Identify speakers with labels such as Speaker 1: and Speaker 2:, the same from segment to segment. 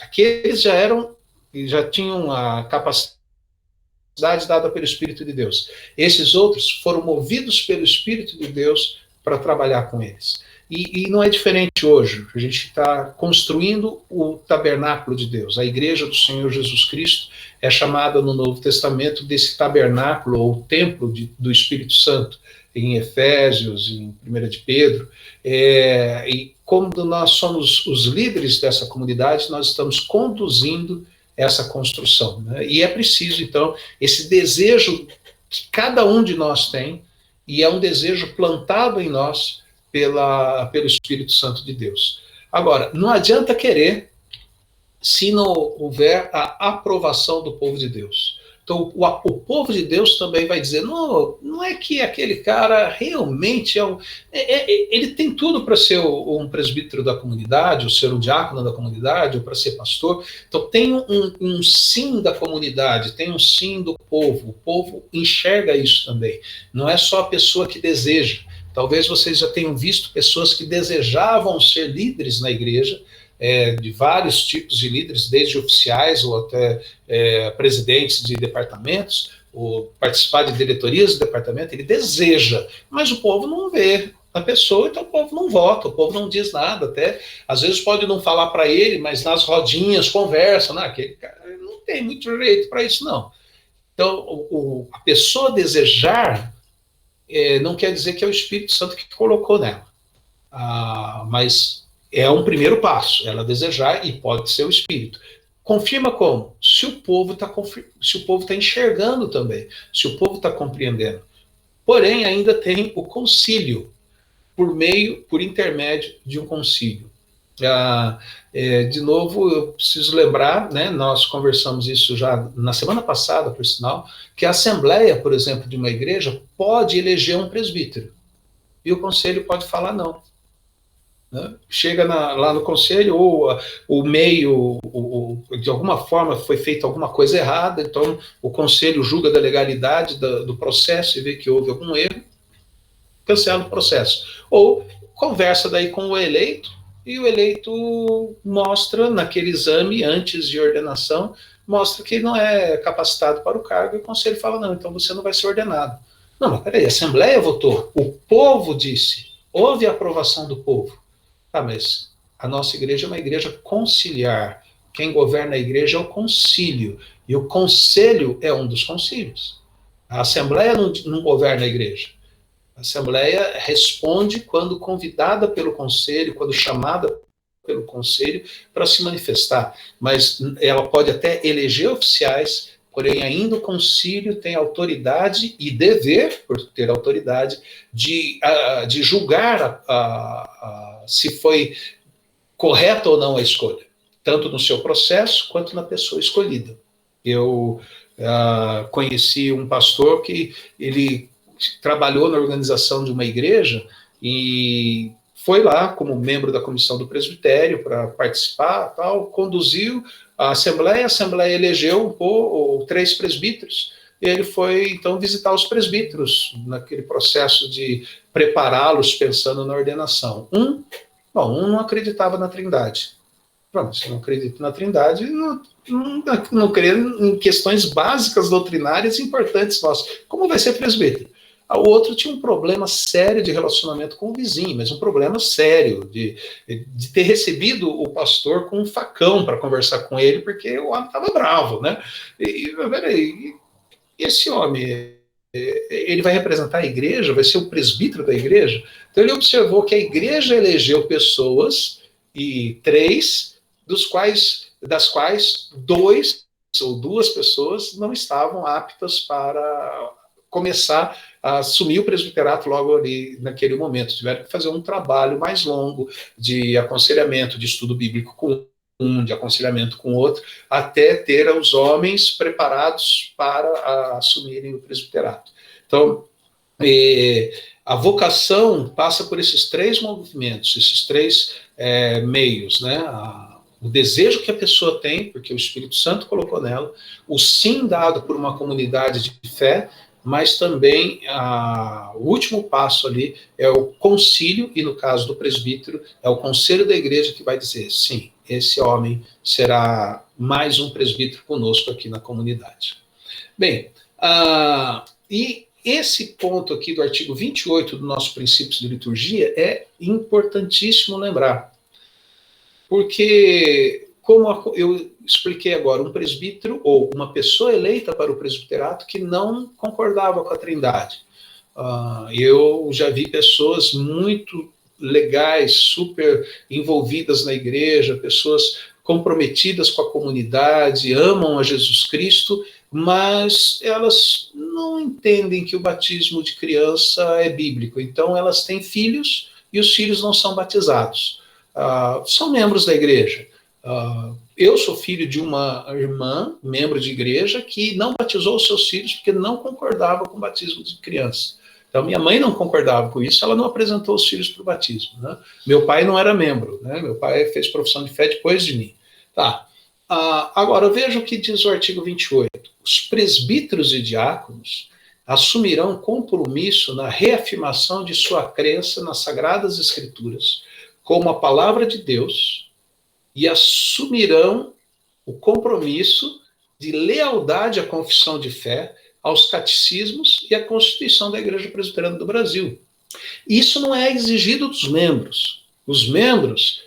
Speaker 1: Aqueles já tinham a capacidade dada pelo Espírito de Deus. Esses outros foram movidos pelo Espírito de Deus para trabalhar com eles. E não é diferente hoje. A gente está construindo o tabernáculo de Deus. A igreja do Senhor Jesus Cristo é chamada no Novo Testamento desse tabernáculo, ou templo do Espírito Santo, em Efésios, em 1 de Pedro. E como nós somos os líderes dessa comunidade, nós estamos conduzindo essa construção. Né? E é preciso, então, esse desejo que cada um de nós tem, e é um desejo plantado em nós pelo Espírito Santo de Deus. Agora, não adianta querer se não houver a aprovação do povo de Deus. Então, o povo de Deus também vai dizer, não é que aquele cara realmente ele tem tudo para ser um presbítero da comunidade, ou ser um diácono da comunidade, ou para ser pastor. Então, tem um sim da comunidade, tem um sim do povo. O povo enxerga isso também. Não é só a pessoa que deseja. Talvez vocês já tenham visto pessoas que desejavam ser líderes na igreja, de vários tipos de líderes, desde oficiais ou até presidentes de departamentos, ou participar de diretorias do departamento. Ele deseja, mas o povo não vê a pessoa, então o povo não vota, o povo não diz nada, até às vezes pode não falar para ele, mas nas rodinhas conversa, né? Aquele cara não tem muito jeito para isso, não. Então, a pessoa desejar não quer dizer que é o Espírito Santo que colocou nela, mas é um primeiro passo, ela desejar, e pode ser o Espírito. Confirma como? Se o povo está enxergando também, se o povo está compreendendo. Porém, ainda tem o concílio, por intermédio de um concílio. De novo, eu preciso lembrar, né, nós conversamos isso já na semana passada, por sinal, que a assembleia, por exemplo, de uma igreja pode eleger um presbítero, e o conselho pode falar não. Né? Chega lá no conselho, ou o meio, de alguma forma foi feita alguma coisa errada, então o conselho julga da legalidade do processo e vê que houve algum erro, cancela o processo. Ou conversa daí com o eleito, e o eleito mostra, naquele exame antes de ordenação, mostra que não é capacitado para o cargo, e o conselho fala, não, então você não vai ser ordenado. Não, mas peraí, a Assembleia votou, o povo disse, houve a aprovação do povo. Mas a nossa igreja é uma igreja conciliar. Quem governa a igreja é o concílio. E o conselho é um dos concílios. A Assembleia não governa a igreja. A Assembleia responde quando convidada pelo conselho, quando chamada pelo conselho para se manifestar. Mas ela pode até eleger oficiais, porém ainda o concílio tem autoridade e dever, por ter autoridade, de julgar se foi correta ou não a escolha, tanto no seu processo quanto na pessoa escolhida. Eu conheci um pastor que ele trabalhou na organização de uma igreja e foi lá como membro da comissão do presbitério para participar, tal, conduziu a assembleia elegeu 3 presbíteros, e ele foi, então, visitar os presbíteros, naquele processo de prepará-los pensando na ordenação. Um não acreditava na Trindade. Se não acredita na Trindade, não crê em questões básicas doutrinárias importantes nossas. Como vai ser presbítero? O outro tinha um problema sério de relacionamento com o vizinho, mas um problema sério de ter recebido o pastor com um facão para conversar com ele, porque o homem estava bravo, né? Peraí, esse homem, ele vai representar a igreja, vai ser o presbítero da igreja? Então ele observou que a igreja elegeu pessoas, e 3, das quais 2 ou 2 pessoas não estavam aptas para começar a assumir o presbiterato logo ali naquele momento. Tiveram que fazer um trabalho mais longo de aconselhamento, de estudo bíblico com um, de aconselhamento com outro, até ter os homens preparados para assumirem o presbiterato. Então, a vocação passa por esses 3 movimentos, esses 3 meios, né? O desejo que a pessoa tem, porque o Espírito Santo colocou nela, o sim dado por uma comunidade de fé, mas também o último passo ali é o concílio, e no caso do presbítero, é o conselho da igreja que vai dizer, sim, esse homem será mais um presbítero conosco aqui na comunidade. Bem, e esse ponto aqui do artigo 28 do nosso Princípios de Liturgia é importantíssimo lembrar, porque, como eu expliquei agora, um presbítero ou uma pessoa eleita para o presbiterato que não concordava com a Trindade. Eu já vi pessoas muito legais, super envolvidas na igreja, pessoas comprometidas com a comunidade, amam a Jesus Cristo, mas elas não entendem que o batismo de criança é bíblico. Então elas têm filhos e os filhos não são batizados. São membros da igreja. Eu sou filho de uma irmã, membro de igreja, que não batizou os seus filhos porque não concordava com o batismo de criança. Então, minha mãe não concordava com isso, ela não apresentou os filhos para o batismo. Né? Meu pai não era membro, né? Meu pai fez profissão de fé depois de mim. Tá. Agora, veja o que diz o artigo 28. Os presbíteros e diáconos assumirão compromisso na reafirmação de sua crença nas Sagradas Escrituras como a palavra de Deus e assumirão o compromisso de lealdade à confissão de fé, aos catecismos e à Constituição da Igreja Presbiteriana do Brasil. Isso não é exigido dos membros. Os membros,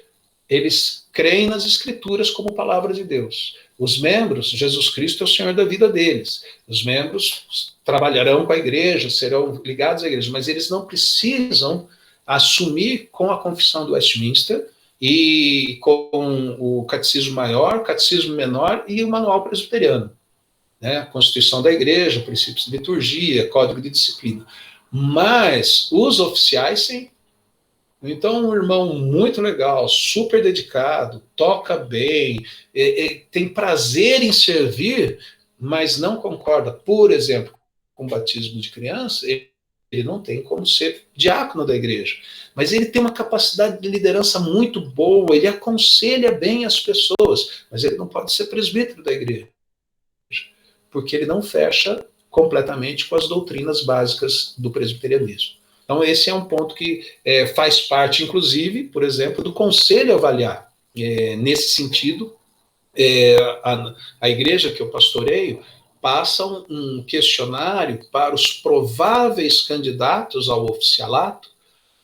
Speaker 1: eles creem nas Escrituras como palavra de Deus. Os membros, Jesus Cristo é o Senhor da vida deles. Os membros trabalharão com a igreja, serão ligados à igreja, mas eles não precisam assumir com a Confissão do Westminster e com o Catecismo Maior, Catecismo Menor e o Manual Presbiteriano. Né, a Constituição da Igreja, princípios de liturgia, código de disciplina. Mas os oficiais, sim. Então, um irmão muito legal, super dedicado, toca bem, tem prazer em servir, mas não concorda, por exemplo, com o batismo de criança, ele não tem como ser diácono da igreja. Mas ele tem uma capacidade de liderança muito boa, ele aconselha bem as pessoas, mas ele não pode ser presbítero da igreja, porque ele não fecha completamente com as doutrinas básicas do presbiterianismo. Então, esse é um ponto que faz parte, inclusive, por exemplo, do conselho avaliar. Nesse sentido, a igreja que eu pastoreio passa um questionário para os prováveis candidatos ao oficialato,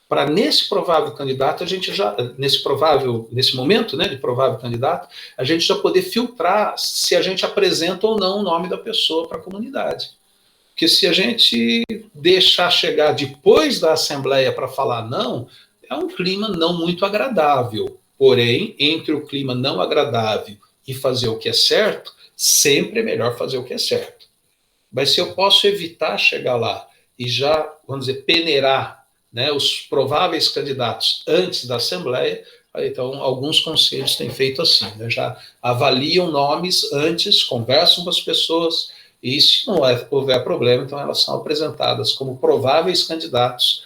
Speaker 1: para nesse provável candidato, a gente já, nesse momento, né, de provável candidato, a gente já poder filtrar se a gente apresenta ou não o nome da pessoa para a comunidade. Porque se a gente deixar chegar depois da assembleia para falar não, é um clima não muito agradável. Porém, entre o clima não agradável e fazer o que é certo, sempre é melhor fazer o que é certo. Mas se eu posso evitar chegar lá e já, vamos dizer, peneirar, né, os prováveis candidatos antes da Assembleia, então alguns conselhos têm feito assim, né, já avaliam nomes antes, conversam com as pessoas, e se não houver problema, então elas são apresentadas como prováveis candidatos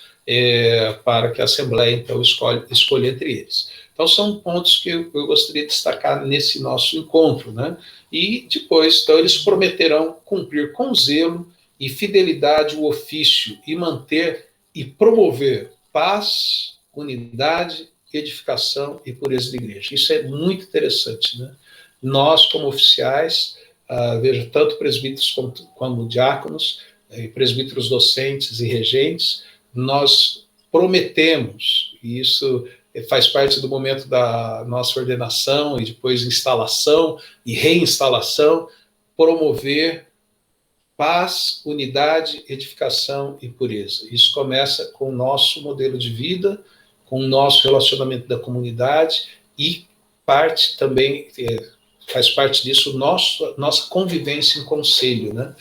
Speaker 1: para que a Assembleia, então, escolha entre eles. Então, são pontos que eu gostaria de destacar nesse nosso encontro, né? E depois, então, eles prometerão cumprir com zelo e fidelidade o ofício e manter e promover paz, unidade, edificação e pureza da igreja. Isso é muito interessante, né? Nós, como oficiais, veja, tanto presbíteros como diáconos, presbíteros docentes e regentes, nós prometemos, e isso faz parte do momento da nossa ordenação e depois instalação e reinstalação, promover paz, unidade, edificação e pureza. Isso começa com o nosso modelo de vida, com o nosso relacionamento da comunidade e parte também, faz parte disso, nossa convivência em conselho, né?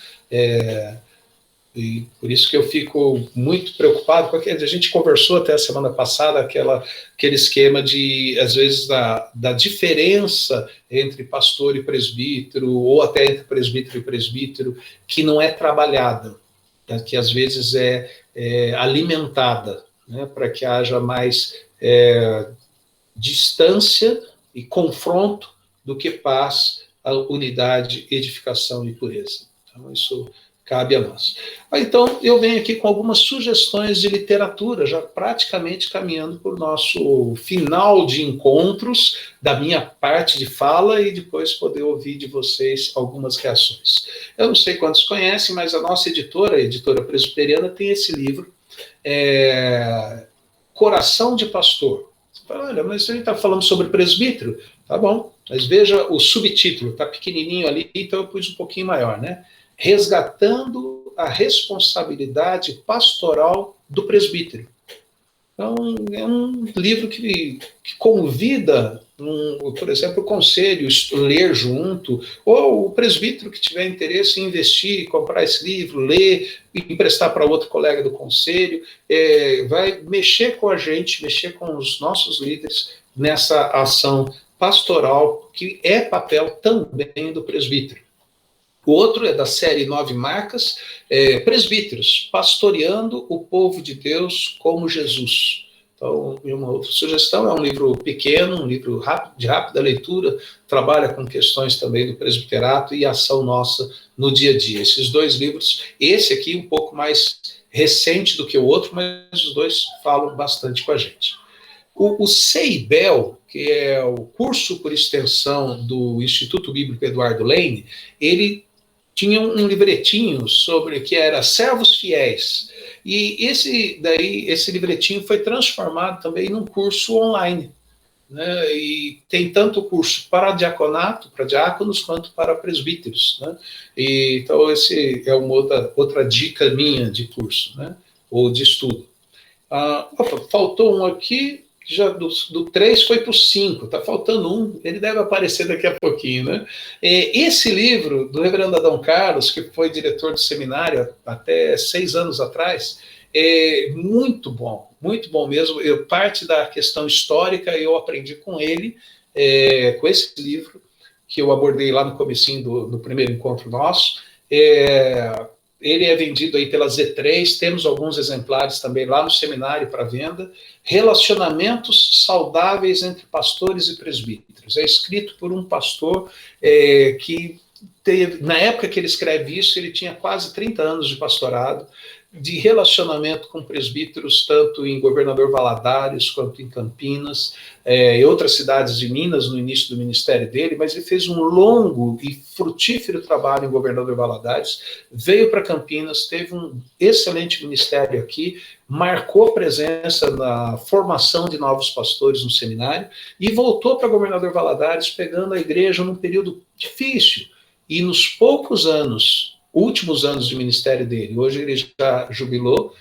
Speaker 1: E por isso que eu fico muito preocupado, porque a gente conversou até a semana passada, aquele esquema de, às vezes, da diferença entre pastor e presbítero, ou até entre presbítero e presbítero, que não é trabalhada, né, que às vezes é alimentada, né, para que haja mais distância e confronto do que paz, a unidade, edificação e pureza. Então, isso cabe a nós. Então, eu venho aqui com algumas sugestões de literatura, já praticamente caminhando para o nosso final de encontros, da minha parte de fala, e depois poder ouvir de vocês algumas reações. Eu não sei quantos conhecem, mas a nossa editora, a editora presbiteriana, tem esse livro, Coração de Pastor. Você fala, olha, mas a gente está falando sobre presbítero? Tá bom, mas veja o subtítulo, está pequenininho ali, então eu pus um pouquinho maior, né? Resgatando a responsabilidade pastoral do presbítero. Então, é um livro que convida, por exemplo, o conselho, ler junto, ou o presbítero que tiver interesse em investir, comprar esse livro, ler, emprestar para outro colega do conselho, vai mexer com a gente, mexer com os nossos líderes nessa ação pastoral, que é papel também do presbítero. O outro é da série 9 Marcas, Presbíteros, pastoreando o povo de Deus como Jesus. Então, uma outra sugestão é um livro pequeno, um livro de rápida leitura, trabalha com questões também do presbiterato e ação nossa no dia a dia. Esses dois livros, esse aqui um pouco mais recente do que o outro, mas os dois falam bastante com a gente. O CEIBEL, que é o curso por extensão do Instituto Bíblico Eduardo Lane, ele tinha um livretinho sobre que era Servos Fiéis. E esse livretinho foi transformado também num curso online, né? E tem tanto curso para diaconato, para diáconos, quanto para presbíteros, né? Então, esse é uma outra dica minha de curso, né? Ou de estudo. Faltou um aqui. Já do 3 foi para o 5, está faltando um, ele deve aparecer daqui a pouquinho, né? Esse livro do reverendo Adão Carlos, que foi diretor do seminário até 6 anos atrás, é muito bom mesmo. Parte da questão histórica eu aprendi com ele, com esse livro, que eu abordei lá no comecinho do primeiro encontro nosso. Ele é vendido aí pela Z3, temos alguns exemplares também lá no seminário para venda. Relacionamentos saudáveis entre pastores e presbíteros. É escrito por um pastor que teve, na época que ele escreve isso, ele tinha quase 30 anos de pastorado, de relacionamento com presbíteros, tanto em Governador Valadares, quanto em Campinas, e outras cidades de Minas, no início do ministério dele, mas ele fez um longo e frutífero trabalho em Governador Valadares, veio para Campinas, teve um excelente ministério aqui, marcou presença na formação de novos pastores no seminário, e voltou para Governador Valadares, pegando a igreja num período difícil, e nos poucos anos, últimos anos de ministério dele, hoje ele já jubilou,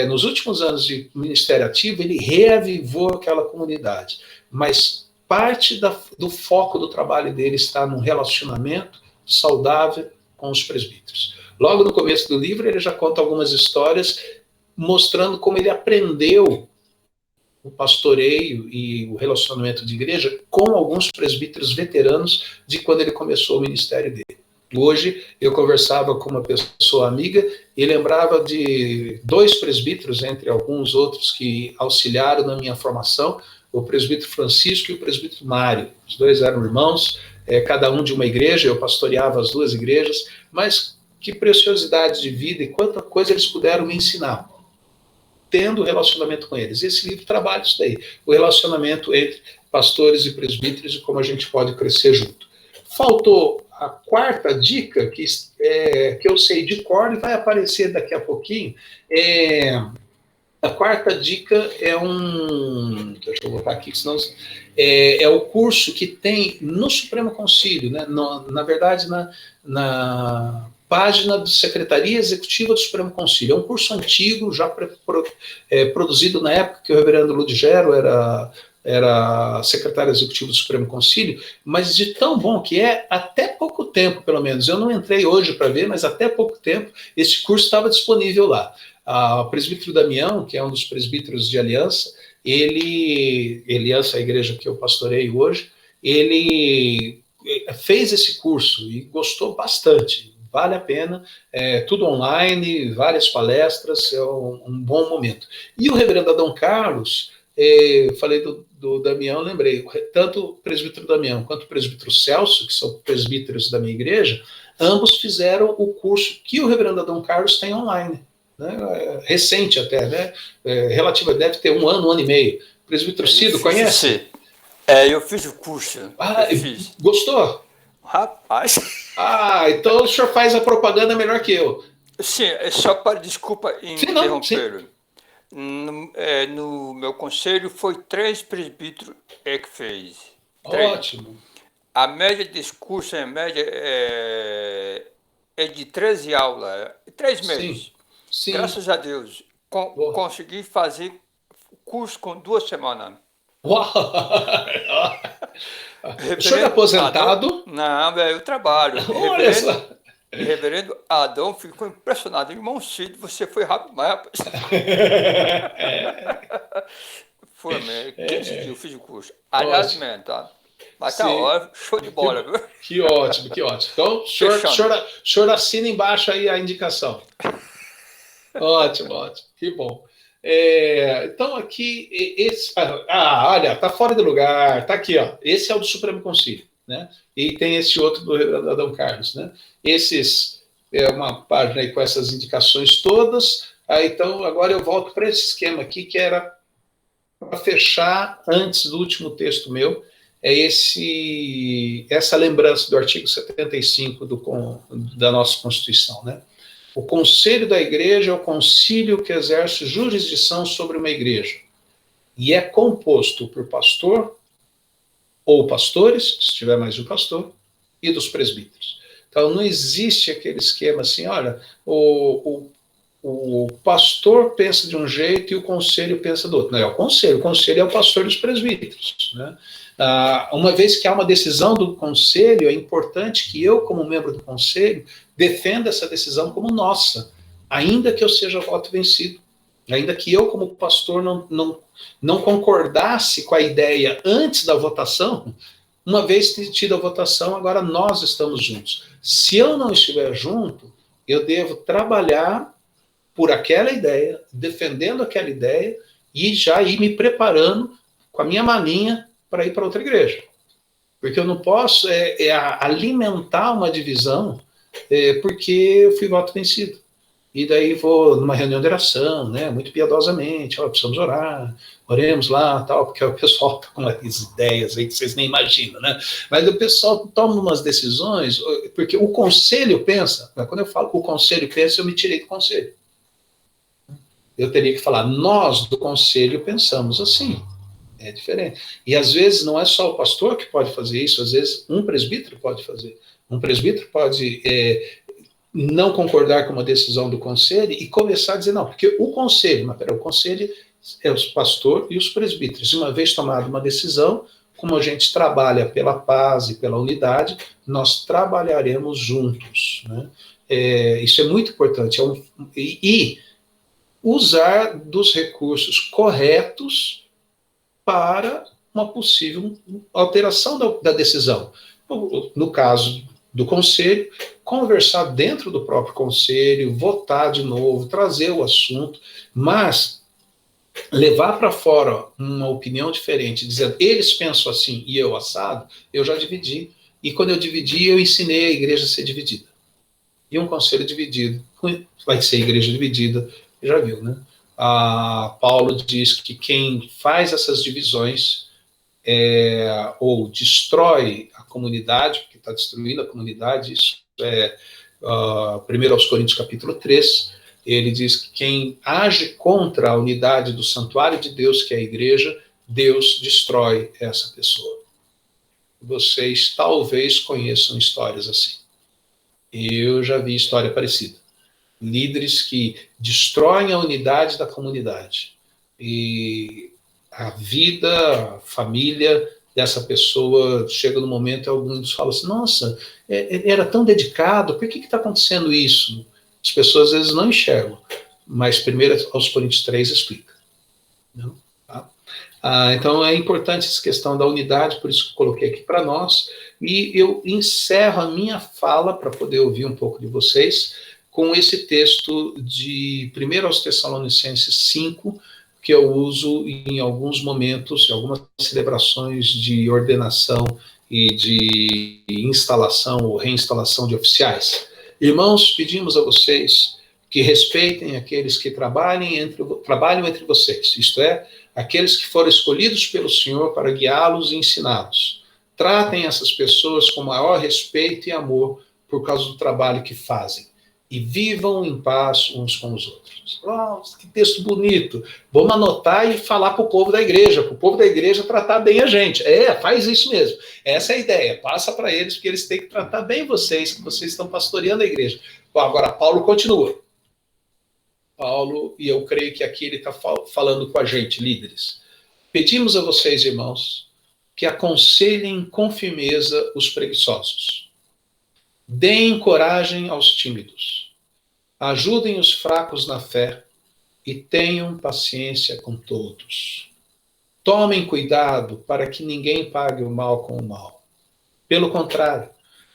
Speaker 1: nos últimos anos de ministério ativo, ele reavivou aquela comunidade, mas parte do foco do trabalho dele está num relacionamento saudável com os presbíteros. Logo no começo do livro, ele já conta algumas histórias mostrando como ele aprendeu o pastoreio e o relacionamento de igreja com alguns presbíteros veteranos de quando ele começou o ministério dele. Hoje, eu conversava com uma pessoa amiga e lembrava de 2 presbíteros, entre alguns outros que auxiliaram na minha formação, o presbítero Francisco e o presbítero Mário. Os 2 eram irmãos, cada um de uma igreja, eu pastoreava as 2 igrejas, mas que preciosidade de vida e quanta coisa eles puderam me ensinar, tendo relacionamento com eles. Esse livro trabalha isso daí, o relacionamento entre pastores e presbíteros e como a gente pode crescer junto. Faltou a quarta dica, que eu sei de cor e vai aparecer daqui a pouquinho. A quarta dica deixa eu botar aqui, senão é o curso que tem no Supremo Concílio, né? Na verdade, na página da Secretaria Executiva do Supremo Concílio. É um curso antigo, já produzido na época que o reverendo Ludgero era secretário executivo do Supremo Concílio, mas de tão bom que até pouco tempo, pelo menos, eu não entrei hoje para ver, mas até pouco tempo, esse curso estava disponível lá. O presbítero Damião, que é um dos presbíteros de Aliança, Aliança, a igreja que eu pastoreio hoje, ele fez esse curso e gostou bastante. Vale a pena, tudo online, várias palestras, é um bom momento. E o reverendo Adão Carlos, falei do Damião, lembrei, tanto o presbítero Damião quanto o presbítero Celso, que são presbíteros da minha igreja, ambos fizeram o curso que o reverendo Adão Carlos tem online, né? Recente até, né? Relativa, deve ter um ano e meio. O presbítero Cido, conhece?
Speaker 2: Eu fiz o curso.
Speaker 1: Gostou?
Speaker 2: Rapaz.
Speaker 1: Então o senhor faz a propaganda melhor que eu.
Speaker 2: Sim, só para, desculpa interromper. No meu conselho foi 3 presbíteros que fez. 3.
Speaker 1: Ótimo.
Speaker 2: A média desse curso, é de 13 aulas, 3 meses.
Speaker 1: Sim.
Speaker 2: Graças a Deus, consegui fazer curso com 2 semanas.
Speaker 1: Uau! O senhor é aposentado?
Speaker 2: Não, eu trabalho.
Speaker 1: Olha só.
Speaker 2: Reverendo Adão ficou impressionado. Irmão Cid, você foi rápido, mas rapaz. Foi mesmo. 15 dias eu fiz o curso. Aliás, tá? Mas tá ótimo, show de bola, viu?
Speaker 1: Que ótimo, que ótimo. Então, o senhor assina embaixo aí a indicação. Ótimo, ótimo. Que bom. Então, aqui, olha, tá fora de lugar. Tá aqui, ó. Esse é o do Supremo Concílio, né? E tem esse outro do Adão Carlos, né? Esses é uma página aí com essas indicações todas. Então, agora eu volto para esse esquema aqui, que era para fechar, antes do último texto meu, essa lembrança do artigo 75 da nossa Constituição, né? O conselho da igreja é o concílio que exerce jurisdição sobre uma igreja e é composto por pastor ou pastores, se tiver mais de um pastor, e dos presbíteros. Então, não existe aquele esquema assim, olha, o pastor pensa de um jeito e o conselho pensa do outro. Não é o conselho é o pastor dos presbíteros, né? Uma vez que há uma decisão do conselho, é importante que eu, como membro do conselho, defenda essa decisão como nossa, ainda que eu seja voto vencido, ainda que eu, como pastor, não concordasse com a ideia antes da votação. Uma vez tida a votação, agora nós estamos juntos. Se eu não estiver junto, eu devo trabalhar por aquela ideia, defendendo aquela ideia, e já ir me preparando com a minha maninha para ir para outra igreja. Porque eu não posso alimentar uma divisão porque eu fui voto vencido. E daí vou numa reunião de oração, né, muito piedosamente, precisamos orar, oremos lá, tal, porque o pessoal está com umas ideias aí que vocês nem imaginam, né? Mas o pessoal toma umas decisões, porque o conselho pensa, quando eu falo o conselho pensa, eu me tirei do conselho. Eu teria que falar, nós do conselho pensamos assim. É diferente. E às vezes não é só o pastor que pode fazer isso, às vezes um presbítero pode fazer. Um presbítero pode não concordar com uma decisão do conselho e começar a dizer, não, porque o conselho é o pastor e os presbíteros. Uma vez tomada uma decisão, como a gente trabalha pela paz e pela unidade, nós trabalharemos juntos, né? Isso é muito importante. E usar dos recursos corretos para uma possível alteração da decisão. No caso do conselho, conversar dentro do próprio conselho, votar de novo, trazer o assunto, mas levar para fora uma opinião diferente, dizendo eles pensam assim e eu assado, eu já dividi. E quando eu dividi, eu ensinei a igreja a ser dividida. E um conselho dividido vai ser igreja dividida, já viu, né? Paulo diz que quem faz essas divisões ou destrói a comunidade, porque está destruindo a comunidade, isso é 1 aos Coríntios capítulo 3, ele diz que quem age contra a unidade do santuário de Deus, que é a igreja, Deus destrói essa pessoa. Vocês talvez conheçam histórias assim. Eu já vi história parecida. Líderes que destroem a unidade da comunidade. E a vida, a família dessa pessoa chega no momento e alguns falam assim, nossa, era tão dedicado, por que está acontecendo isso? As pessoas às vezes não enxergam, mas 1 aos Coríntios 3 explica. Não? Tá? Então é importante essa questão da unidade, por isso que eu coloquei aqui para nós, e eu encerro a minha fala, para poder ouvir um pouco de vocês, com esse texto de 1 aos Tessalonicenses 5, que eu uso em alguns momentos, em algumas celebrações de ordenação e de instalação ou reinstalação de oficiais. Irmãos, pedimos a vocês que respeitem aqueles que trabalham entre vocês, isto é, aqueles que foram escolhidos pelo Senhor para guiá-los e ensiná-los. Tratem essas pessoas com maior respeito e amor por causa do trabalho que fazem. E vivam em paz uns com os outros. Nossa, que texto bonito. Vamos anotar e falar para o povo da igreja, para o povo da igreja tratar bem a gente. Faz isso mesmo. Essa é a ideia. Passa para eles, porque eles têm que tratar bem vocês, que vocês estão pastoreando a igreja. Bom, agora, Paulo continua. Paulo, e eu creio que aqui ele está falando com a gente, líderes. Pedimos a vocês, irmãos, que aconselhem com firmeza os preguiçosos. Deem coragem aos tímidos. Ajudem os fracos na fé e tenham paciência com todos. Tomem cuidado para que ninguém pague o mal com o mal. Pelo contrário,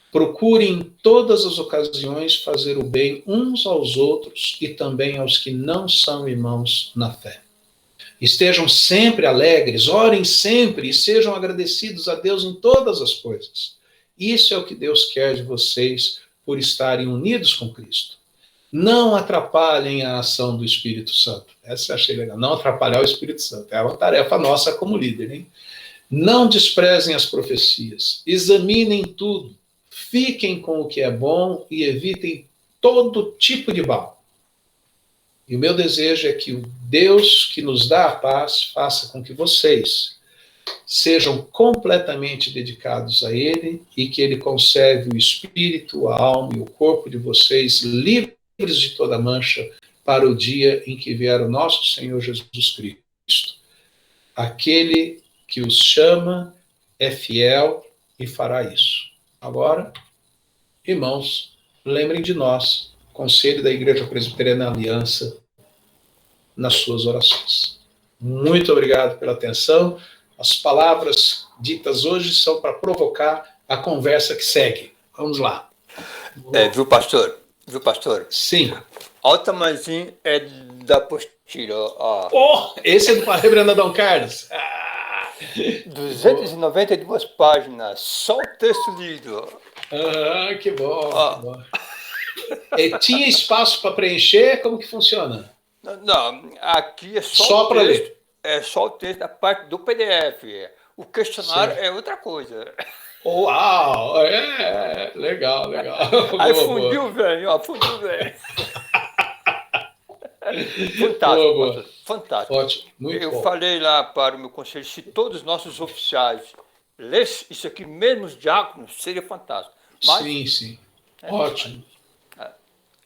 Speaker 1: procurem em todas as ocasiões fazer o bem uns aos outros e também aos que não são irmãos na fé. Estejam sempre alegres, orem sempre e sejam agradecidos a Deus em todas as coisas. Isso é o que Deus quer de vocês por estarem unidos com Cristo. Não atrapalhem a ação do Espírito Santo. Essa eu achei legal. Não atrapalhar o Espírito Santo. É uma tarefa nossa como líder, hein? Não desprezem as profecias. Examinem tudo. Fiquem com o que é bom e evitem todo tipo de mal. E o meu desejo é que o Deus que nos dá a paz faça com que vocês sejam completamente dedicados a Ele e que Ele conserve o espírito, a alma e o corpo de vocês livres de toda mancha para o dia em que vier o nosso Senhor Jesus Cristo. Aquele que os chama é fiel e fará isso. Agora, irmãos, lembrem de nós, Conselho da Igreja Presbiteriana Aliança, nas suas orações. Muito obrigado pela atenção. As palavras ditas hoje são para provocar a conversa que segue. Vamos lá.
Speaker 2: Viu, pastor? Viu, pastor?
Speaker 1: Sim.
Speaker 2: Olha o tamanhozinho da apostila.
Speaker 1: Esse é do reverendo Adão Carlos.
Speaker 2: 292 páginas, só o texto lido.
Speaker 1: Que bom. Que bom. Tinha espaço para preencher? Como que funciona?
Speaker 2: Não, aqui é só
Speaker 1: para ler.
Speaker 2: É só o texto da parte do PDF. O questionário é outra coisa.
Speaker 1: Uau! Legal.
Speaker 2: Aí fundiu, velho. Fundiu, velho. Fantástico,
Speaker 1: boa.
Speaker 2: Fantástico.
Speaker 1: Ótimo, muito bom.
Speaker 2: Eu falei lá para o meu conselho, se todos os nossos oficiais lessem isso aqui, mesmo os diáconos, seria fantástico. Mas,
Speaker 1: sim. Ótimo.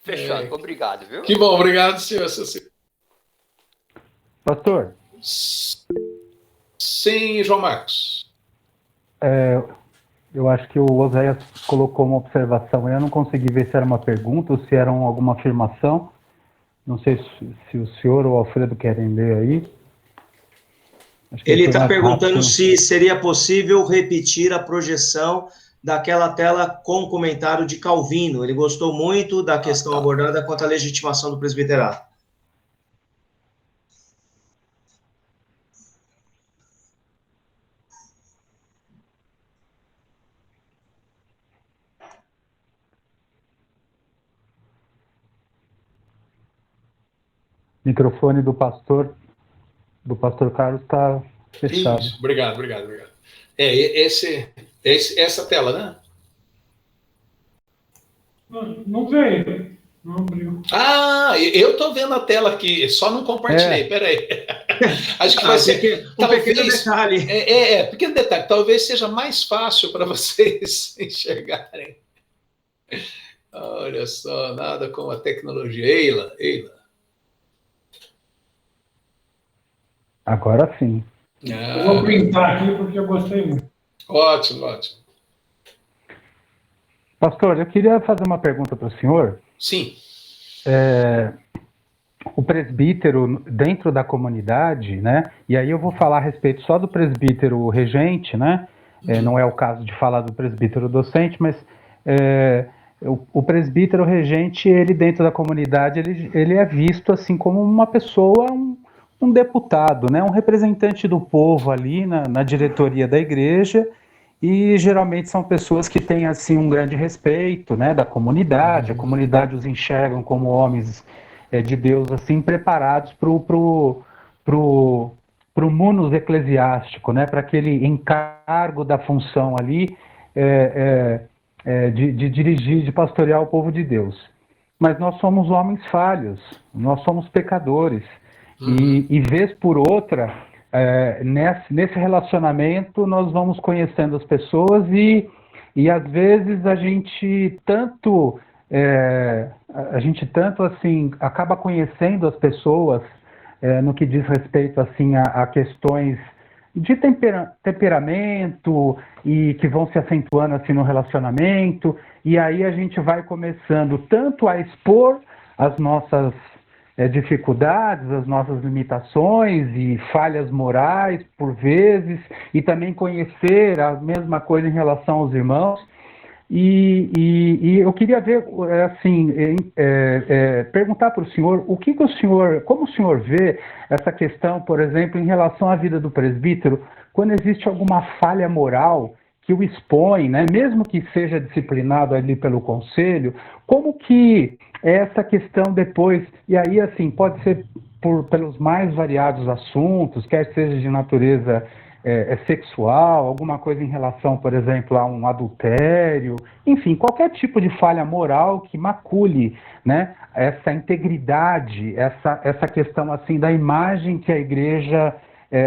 Speaker 2: Fechado, obrigado, viu?
Speaker 1: Que bom, obrigado, senhor.
Speaker 3: Pastor.
Speaker 1: Sim, João Marcos.
Speaker 3: Eu acho que o Oséias colocou uma observação, eu não consegui ver se era uma pergunta ou se era alguma afirmação. Não sei se o senhor ou o Alfredo querem ler aí.
Speaker 4: Ele está perguntando se seria possível repetir a projeção daquela tela com o comentário de Calvino. Ele gostou muito da questão abordada quanto à legitimação do presbiterato.
Speaker 3: O microfone do pastor Carlos está fechado.
Speaker 1: Isso, obrigado. Essa tela, né?
Speaker 5: Não veio. Não abriu.
Speaker 1: Eu estou vendo a tela aqui, só não compartilhei, peraí. Acho que vai ser...
Speaker 4: pequeno detalhe.
Speaker 1: Pequeno detalhe. Talvez seja mais fácil para vocês enxergarem. Olha só, nada como a tecnologia. Eila.
Speaker 3: Agora sim.
Speaker 5: Eu vou printar aqui porque eu gostei muito.
Speaker 1: Ótimo.
Speaker 3: Pastor, eu queria fazer uma pergunta para o senhor.
Speaker 1: Sim.
Speaker 3: O presbítero dentro da comunidade, né? E aí eu vou falar a respeito só do presbítero regente, né? Não é o caso de falar do presbítero docente, mas o presbítero regente, ele dentro da comunidade, ele é visto assim como uma pessoa, um deputado, né? Um representante do povo ali na diretoria da igreja. e geralmente são pessoas que têm assim um grande respeito, né, da comunidade. A comunidade os enxergam como homens de Deus assim preparados para o munus eclesiástico, né, para aquele encargo da função ali de dirigir, de pastorear o povo de Deus. Mas nós somos homens falhos, nós somos pecadores. E vez por outra, nesse relacionamento, nós vamos conhecendo as pessoas e às vezes a gente tanto assim acaba conhecendo as pessoas no que diz respeito assim a questões de temperamento e que vão se acentuando assim no relacionamento, e aí a gente vai começando tanto a expor as nossas dificuldades, as nossas limitações e falhas morais por vezes, e também conhecer a mesma coisa em relação aos irmãos. E eu queria ver, assim, perguntar para o senhor, como o senhor vê essa questão, por exemplo, em relação à vida do presbítero, quando existe alguma falha moral que o expõe, né, mesmo que seja disciplinado ali pelo conselho, como que é essa questão depois, e aí, assim, pode ser pelos mais variados assuntos, quer seja de natureza sexual, alguma coisa em relação, por exemplo, a um adultério, enfim, qualquer tipo de falha moral que macule, né, essa integridade, essa questão assim da imagem que a igreja,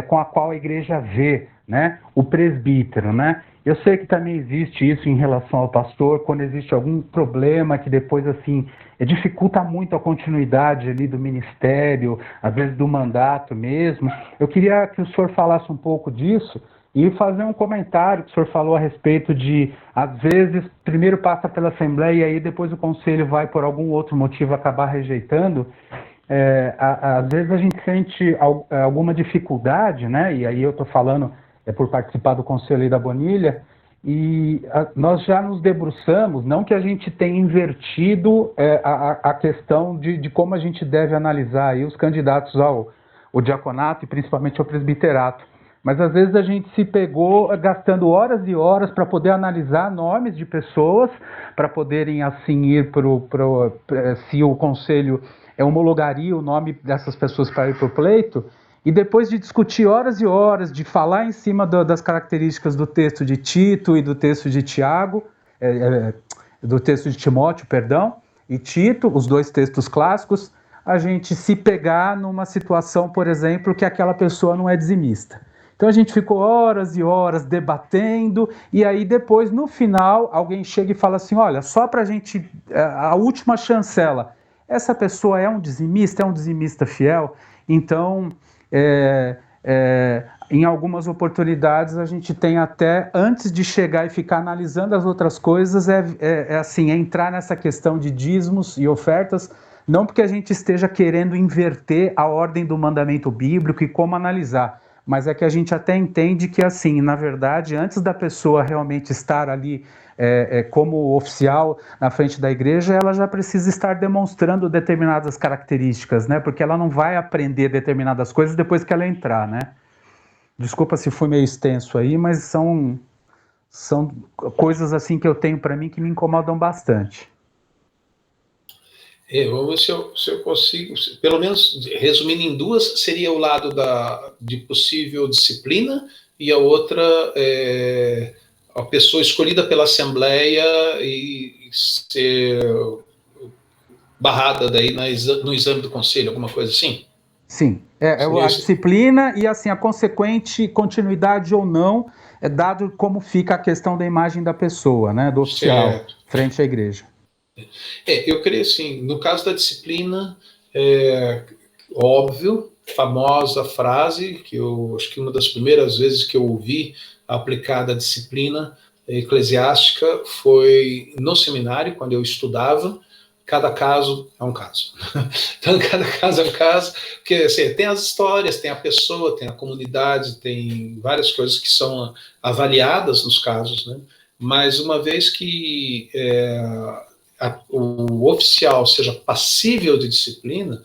Speaker 3: com a qual a igreja vê, né, o presbítero, né? Eu sei que também existe isso em relação ao pastor, quando existe algum problema que depois, assim, dificulta muito a continuidade ali do ministério, às vezes do mandato mesmo. Eu queria que o senhor falasse um pouco disso e fazer um comentário que o senhor falou a respeito de, às vezes, primeiro passa pela Assembleia e aí depois o Conselho vai, por algum outro motivo, acabar rejeitando. Às vezes a gente sente alguma dificuldade, né? E aí eu estou falando por participar do Conselho da Bonilha, e nós já nos debruçamos, não que a gente tenha invertido a questão de como a gente deve analisar aí os candidatos ao diaconato e principalmente ao presbiterato, mas às vezes a gente se pegou gastando horas e horas para poder analisar nomes de pessoas, para poderem assim ir se o Conselho homologaria o nome dessas pessoas para ir para o pleito. E depois de discutir horas e horas, de falar em cima das características do texto de Tito e do texto de do texto de Timóteo, perdão, e Tito, os dois textos clássicos, a gente se pegar numa situação, por exemplo, que aquela pessoa não é dizimista. Então a gente ficou horas e horas debatendo, e aí depois, no final, alguém chega e fala assim, olha, só para a gente, a última chancela, essa pessoa é um dizimista fiel? Então... em algumas oportunidades a gente tem até, antes de chegar e ficar analisando as outras coisas, assim, entrar nessa questão de dízimos e ofertas, não porque a gente esteja querendo inverter a ordem do mandamento bíblico e como analisar, mas é que a gente até entende que, assim, na verdade, antes da pessoa realmente estar ali como oficial na frente da igreja, ela já precisa estar demonstrando determinadas características, né? Porque ela não vai aprender determinadas coisas depois que ela entrar, né? Desculpa se foi meio extenso aí, mas são coisas assim que eu tenho para mim que me incomodam bastante.
Speaker 1: Vamos ver se eu consigo, pelo menos resumindo em duas, seria o lado de possível disciplina e a outra a pessoa escolhida pela Assembleia e ser barrada daí no exame do Conselho, alguma coisa assim?
Speaker 3: Sim, a disciplina e assim a consequente continuidade ou não, dado como fica a questão da imagem da pessoa, né, do oficial, certo, frente à igreja.
Speaker 1: Eu creio assim, no caso da disciplina, óbvio, famosa frase, que eu acho que uma das primeiras vezes que eu ouvi aplicada a disciplina eclesiástica foi no seminário, quando eu estudava. Cada caso é um caso. Então, cada caso é um caso, porque assim, tem as histórias, tem a pessoa, tem a comunidade, tem várias coisas que são avaliadas nos casos, né? Mas uma vez que o oficial seja passível de disciplina,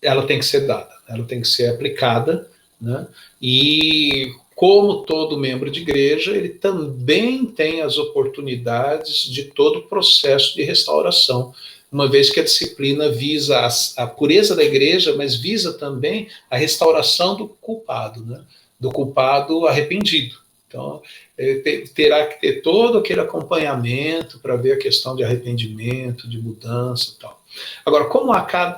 Speaker 1: ela tem que ser dada, ela tem que ser aplicada, né? E como todo membro de igreja, ele também tem as oportunidades de todo o processo de restauração, uma vez que a disciplina visa a pureza da igreja, mas visa também a restauração do culpado, né? Do culpado arrependido. Então, terá que ter todo aquele acompanhamento para ver a questão de arrependimento, de mudança e tal. Agora, como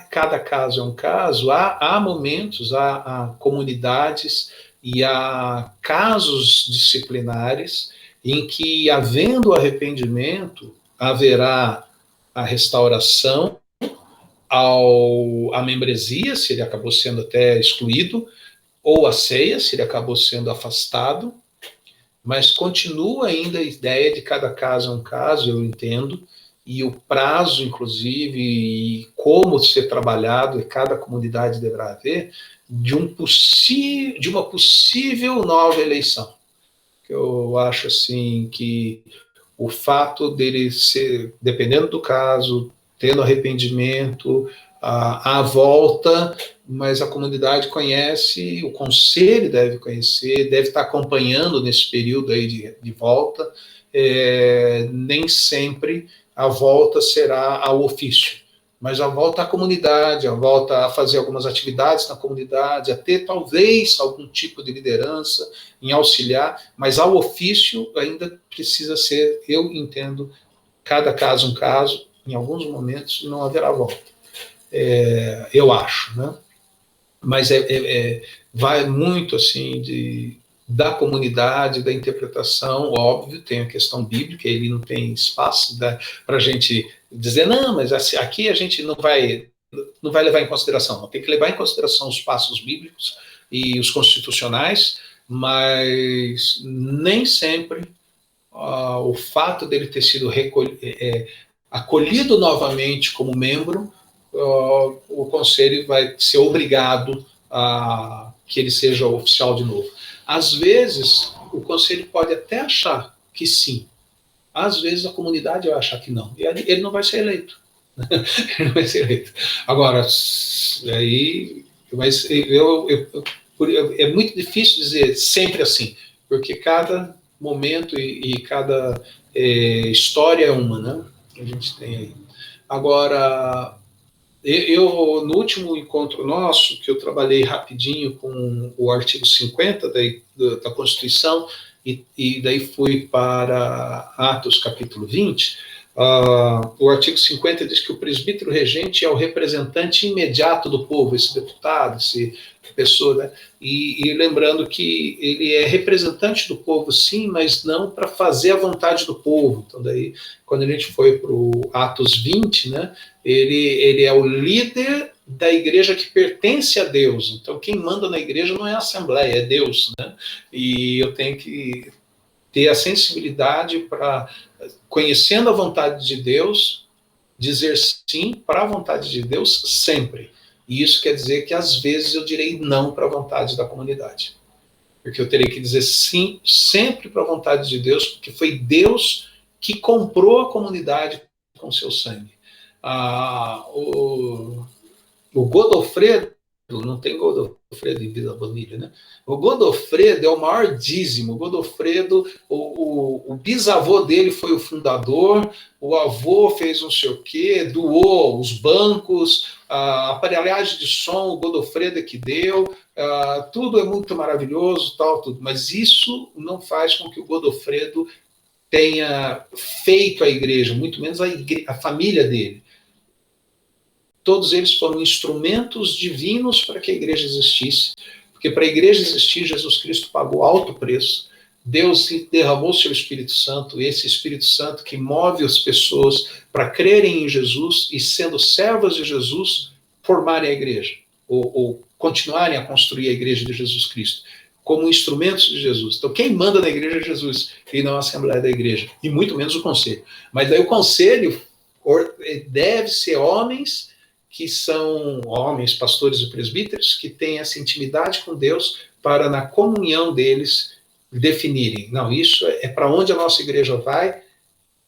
Speaker 1: cada caso é um caso, há momentos, há comunidades e há casos disciplinares em que, havendo arrependimento, haverá a restauração à membresia, se ele acabou sendo até excluído, ou a ceia, se ele acabou sendo afastado, mas continua ainda a ideia de cada caso é um caso, eu entendo, e o prazo, inclusive, e como ser trabalhado, e cada comunidade deverá haver, de uma possível nova eleição. Eu acho assim que o fato dele ser, dependendo do caso, tendo arrependimento, à volta, mas a comunidade conhece, o conselho deve conhecer, deve estar acompanhando nesse período aí de volta, nem sempre a volta será ao ofício, mas a volta à comunidade, a volta a fazer algumas atividades na comunidade, a ter talvez algum tipo de liderança em auxiliar, mas ao ofício ainda precisa ser, eu entendo, cada caso um caso, em alguns momentos não haverá volta. Eu acho, né? Mas vai muito assim da comunidade, da interpretação, óbvio, tem a questão bíblica, ele não tem espaço para a gente dizer, não, mas aqui a gente não vai levar em consideração, não, tem que levar em consideração os passos bíblicos e os constitucionais, mas nem sempre o fato dele ter sido acolhido novamente como membro, o conselho vai ser obrigado a que ele seja oficial de novo. Às vezes, o conselho pode até achar que sim. Às vezes, a comunidade vai achar que não. E ele não vai ser eleito. Ele não vai ser eleito. Agora, mas é muito difícil dizer sempre assim, porque cada momento e cada história é uma, né? Que a gente tem aí. Agora, no último encontro nosso, que eu trabalhei rapidinho com o artigo 50 da Constituição, e daí fui para Atos capítulo 20, o artigo 50 diz que o presbítero regente é o representante imediato do povo, esse deputado, essa pessoa, né? E lembrando que ele é representante do povo, sim, mas não para fazer a vontade do povo. Então, daí, quando a gente foi para o Atos 20, né, ele é o líder da igreja que pertence a Deus. Então, quem manda na igreja não é a Assembleia, é Deus, né? E eu tenho que ter a sensibilidade para, conhecendo a vontade de Deus, dizer sim para a vontade de Deus sempre. E isso quer dizer que, às vezes, eu direi não para a vontade da comunidade. Porque eu terei que dizer sim sempre para a vontade de Deus, porque foi Deus que comprou a comunidade com seu sangue. O Godofredo, não tem Godofredo em Vila Bonilha, né? O Godofredo é o maior dízimo. O Godofredo, o bisavô dele foi o fundador, o avô fez não sei o quê, doou os bancos, a aparelhagem de som, o Godofredo é que deu, tudo é muito maravilhoso, tal, tudo. Mas isso não faz com que o Godofredo tenha feito a igreja, muito menos a família dele. Todos eles foram instrumentos divinos para que a igreja existisse, porque para a igreja existir, Jesus Cristo pagou alto preço, Deus derramou seu Espírito Santo, esse Espírito Santo que move as pessoas para crerem em Jesus e, sendo servas de Jesus, formarem a igreja, ou continuarem a construir a igreja de Jesus Cristo, como instrumentos de Jesus. Então, quem manda na igreja é Jesus, e não a Assembleia da Igreja, e muito menos o conselho. Mas daí o conselho deve ser homens que são homens, pastores e presbíteros, que têm essa intimidade com Deus para, na comunhão deles, definirem, não, isso é para onde a nossa igreja vai,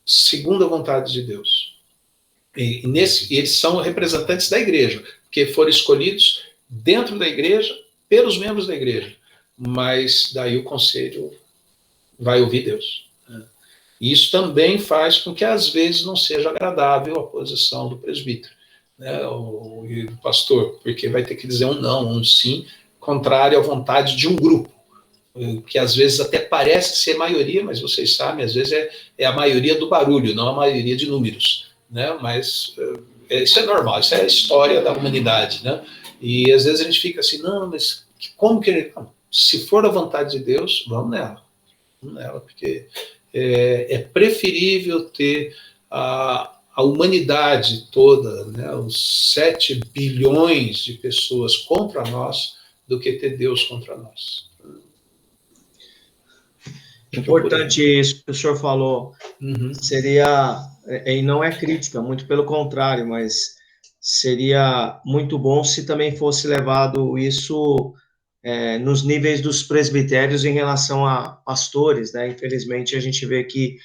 Speaker 1: segundo a vontade de Deus. E eles são representantes da igreja, que foram escolhidos dentro da igreja, pelos membros da igreja. mas daí o conselho vai ouvir Deus. Né? E isso também faz com que, às vezes, não seja agradável a posição do presbítero, né, e do pastor, porque vai ter que dizer um não, um sim, contrário à vontade de um grupo, que às vezes até parece ser maioria, mas vocês sabem, às vezes é a maioria do barulho, não a maioria de números, né? Mas isso é normal, isso é a história da humanidade, né? E às vezes a gente fica assim, não, mas como que ele... Não, se for a vontade de Deus, vamos nela, porque é preferível ter a humanidade toda, né, os 7 bilhões de pessoas contra nós, do que ter Deus contra nós.
Speaker 4: Importante isso que o senhor falou. Seria, e não é crítica, muito pelo contrário, mas seria muito bom se também fosse levado isso nos níveis dos presbitérios em relação a pastores, né? Infelizmente, a gente vê que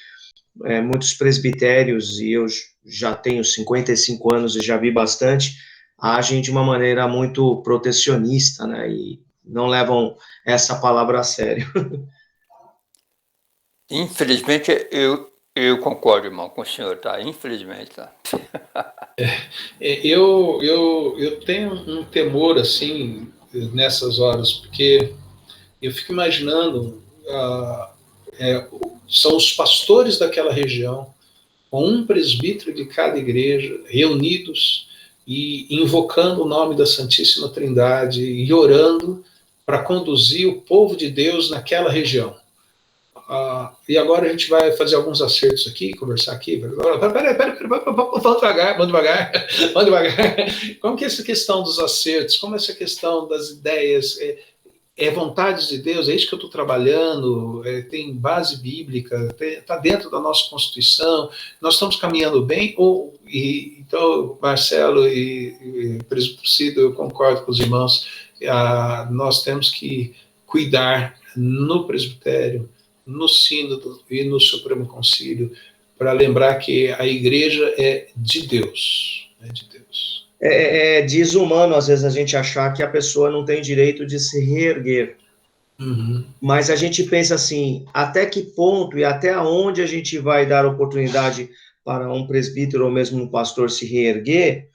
Speaker 4: muitos presbitérios, e eu já tenho 55 anos e já vi bastante, agem de uma maneira muito protecionista, né? E não levam essa palavra a sério.
Speaker 2: Infelizmente, eu concordo, irmão, com o senhor, tá? Infelizmente, tá?
Speaker 1: Eu tenho um temor, assim, nessas horas, porque eu fico imaginando, são os pastores daquela região, com um presbítero de cada igreja, reunidos e invocando o nome da Santíssima Trindade e orando para conduzir o povo de Deus naquela região. E agora a gente vai fazer alguns acertos aqui, conversar aqui. Peraí, vamos devagar. Como que é essa questão dos acertos? Como é essa questão das ideias? É vontade de Deus? É isso que eu estou trabalhando? Tem base bíblica? Está dentro da nossa Constituição? Nós estamos caminhando bem? Então, Marcelo e Presbítero Cido, eu concordo com os irmãos, nós temos que cuidar no presbitério, no sínodo e no Supremo Concílio, para lembrar que a igreja é de Deus. É de Deus.
Speaker 4: É desumano, às vezes, a gente achar que a pessoa não tem direito de se reerguer. Mas a gente pensa assim, até que ponto e até onde a gente vai dar oportunidade para um presbítero ou mesmo um pastor se reerguer,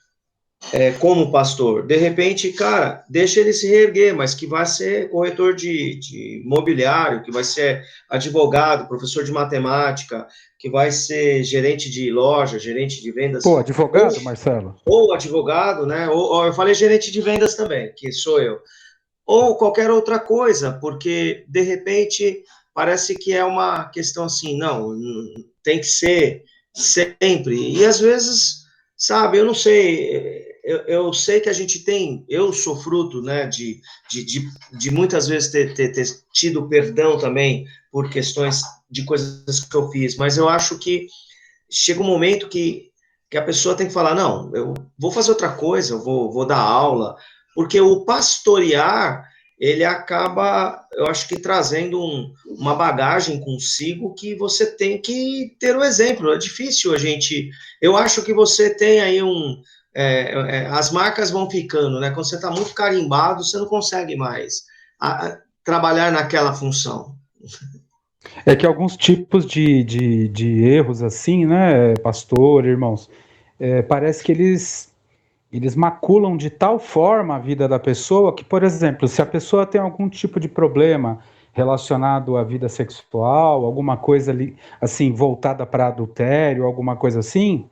Speaker 4: como pastor? De repente, cara, deixa ele se reerguer, mas que vai ser corretor de imobiliário, que vai ser advogado, professor de matemática, que vai ser gerente de loja, gerente de vendas.
Speaker 3: Pô, advogado, Marcelo?
Speaker 4: Ou advogado, né? Ou eu falei gerente de vendas também, que sou eu. Ou qualquer outra coisa, porque, de repente, parece que é uma questão assim, não, tem que ser sempre. E, às vezes, sabe, eu não sei... Eu sei que a gente tem, eu sou fruto, né, de muitas vezes ter tido perdão também por questões de coisas que eu fiz, mas eu acho que chega um momento que a pessoa tem que falar, não, eu vou fazer outra coisa, eu vou dar aula, porque o pastorear, ele acaba, eu acho que trazendo uma bagagem consigo que você tem que ter o exemplo, é difícil a gente, eu acho que você tem aí as marcas vão ficando, né? Quando você está muito carimbado, você não consegue mais trabalhar naquela função.
Speaker 3: É que alguns tipos de erros, assim, né, pastor, irmãos, parece que eles maculam de tal forma a vida da pessoa que, por exemplo, se a pessoa tem algum tipo de problema relacionado à vida sexual, alguma coisa ali, assim, voltada para adultério, alguma coisa assim,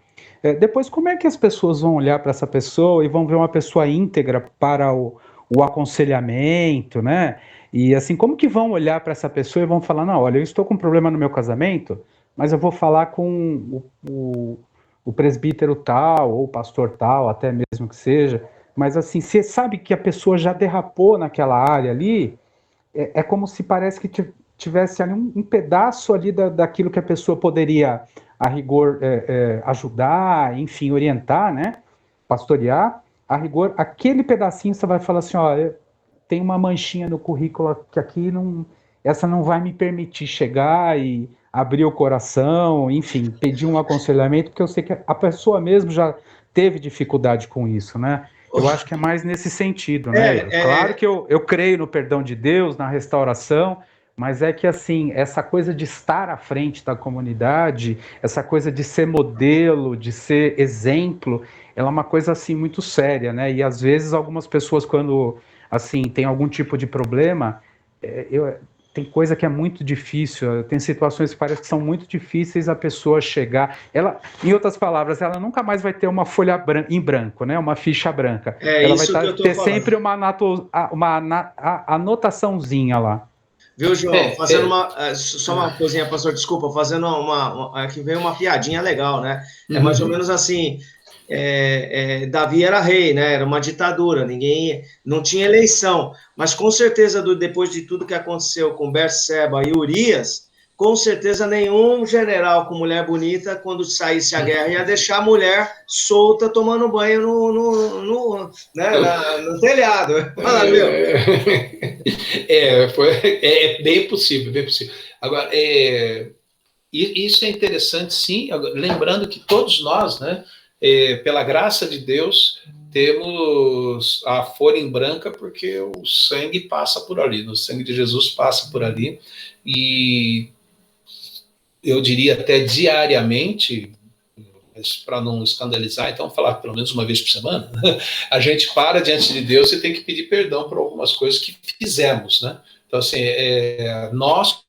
Speaker 3: depois, como é que as pessoas vão olhar para essa pessoa e vão ver uma pessoa íntegra para o aconselhamento, né? E assim, como que vão olhar para essa pessoa e vão falar, não, olha, eu estou com um problema no meu casamento, mas eu vou falar com o presbítero tal, ou o pastor tal, até mesmo que seja, mas assim, você sabe que a pessoa já derrapou naquela área ali, é como se parece que tivesse ali um pedaço ali daquilo que a pessoa poderia, a rigor, ajudar, enfim, orientar, né, pastorear, a rigor, aquele pedacinho você vai falar assim, olha, tem uma manchinha no currículo que aqui essa não vai me permitir chegar e abrir o coração, enfim, pedir um aconselhamento, porque eu sei que a pessoa mesmo já teve dificuldade com isso, né? Eu acho que é mais nesse sentido, né? Claro que eu creio no perdão de Deus, na restauração, mas é que, assim, essa coisa de estar à frente da comunidade, essa coisa de ser modelo, de ser exemplo, ela é uma coisa, assim, muito séria, né? E, às vezes, algumas pessoas, quando, assim, tem algum tipo de problema, tem coisa que é muito difícil, tem situações que parece que são muito difíceis a pessoa chegar. Ela, em outras palavras, ela nunca mais vai ter uma folha em branco, né? Uma ficha branca. Ela vai ter sempre uma anotaçãozinha lá.
Speaker 4: Viu, João? Fazendo só uma coisinha, pastor, desculpa, fazendo aqui veio uma piadinha legal, né? É mais ou menos assim, Davi era rei, né? Era uma ditadura, ninguém, não tinha eleição, mas com certeza, depois de tudo que aconteceu com Berseba e Urias, com certeza nenhum general com mulher bonita, quando saísse a guerra, ia deixar a mulher solta tomando banho no telhado. Fala, meu.
Speaker 1: É bem possível, bem possível. Agora, isso é interessante, sim, lembrando que todos nós, né, pela graça de Deus, temos a folha em branca, porque o sangue passa por ali, o sangue de Jesus passa por ali, e eu diria até diariamente, para não escandalizar, então falar pelo menos uma vez por semana, a gente para diante de Deus e tem que pedir perdão por algumas coisas que fizemos, né? Então, assim, nós,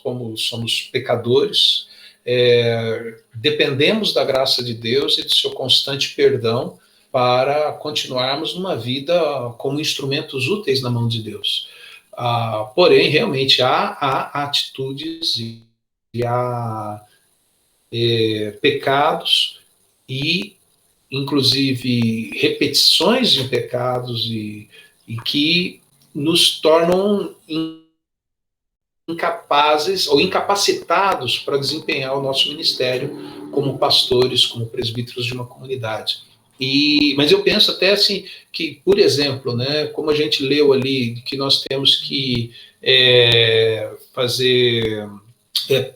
Speaker 1: como somos pecadores, dependemos da graça de Deus e do seu constante perdão para continuarmos numa vida como instrumentos úteis na mão de Deus. Porém, realmente, há atitudes e há pecados e, inclusive, repetições de pecados e que nos tornam incapazes ou incapacitados para desempenhar o nosso ministério como pastores, como presbíteros de uma comunidade. Mas eu penso até assim que, por exemplo, né, como a gente leu ali, que nós temos que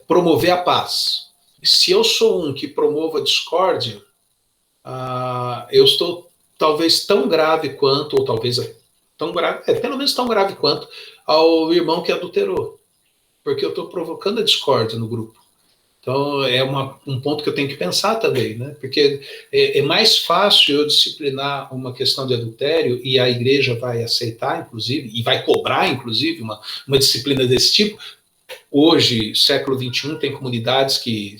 Speaker 1: promover a paz. Se eu sou um que promova a discórdia, eu estou talvez tão grave quanto, ou talvez tão grave, pelo menos tão grave quanto ao irmão que adulterou, porque eu estou provocando a discórdia no grupo. Então, é um ponto que eu tenho que pensar também, né? Porque é mais fácil eu disciplinar uma questão de adultério e a igreja vai aceitar, inclusive, e vai cobrar, inclusive, uma disciplina desse tipo. Hoje, século XXI, tem comunidades que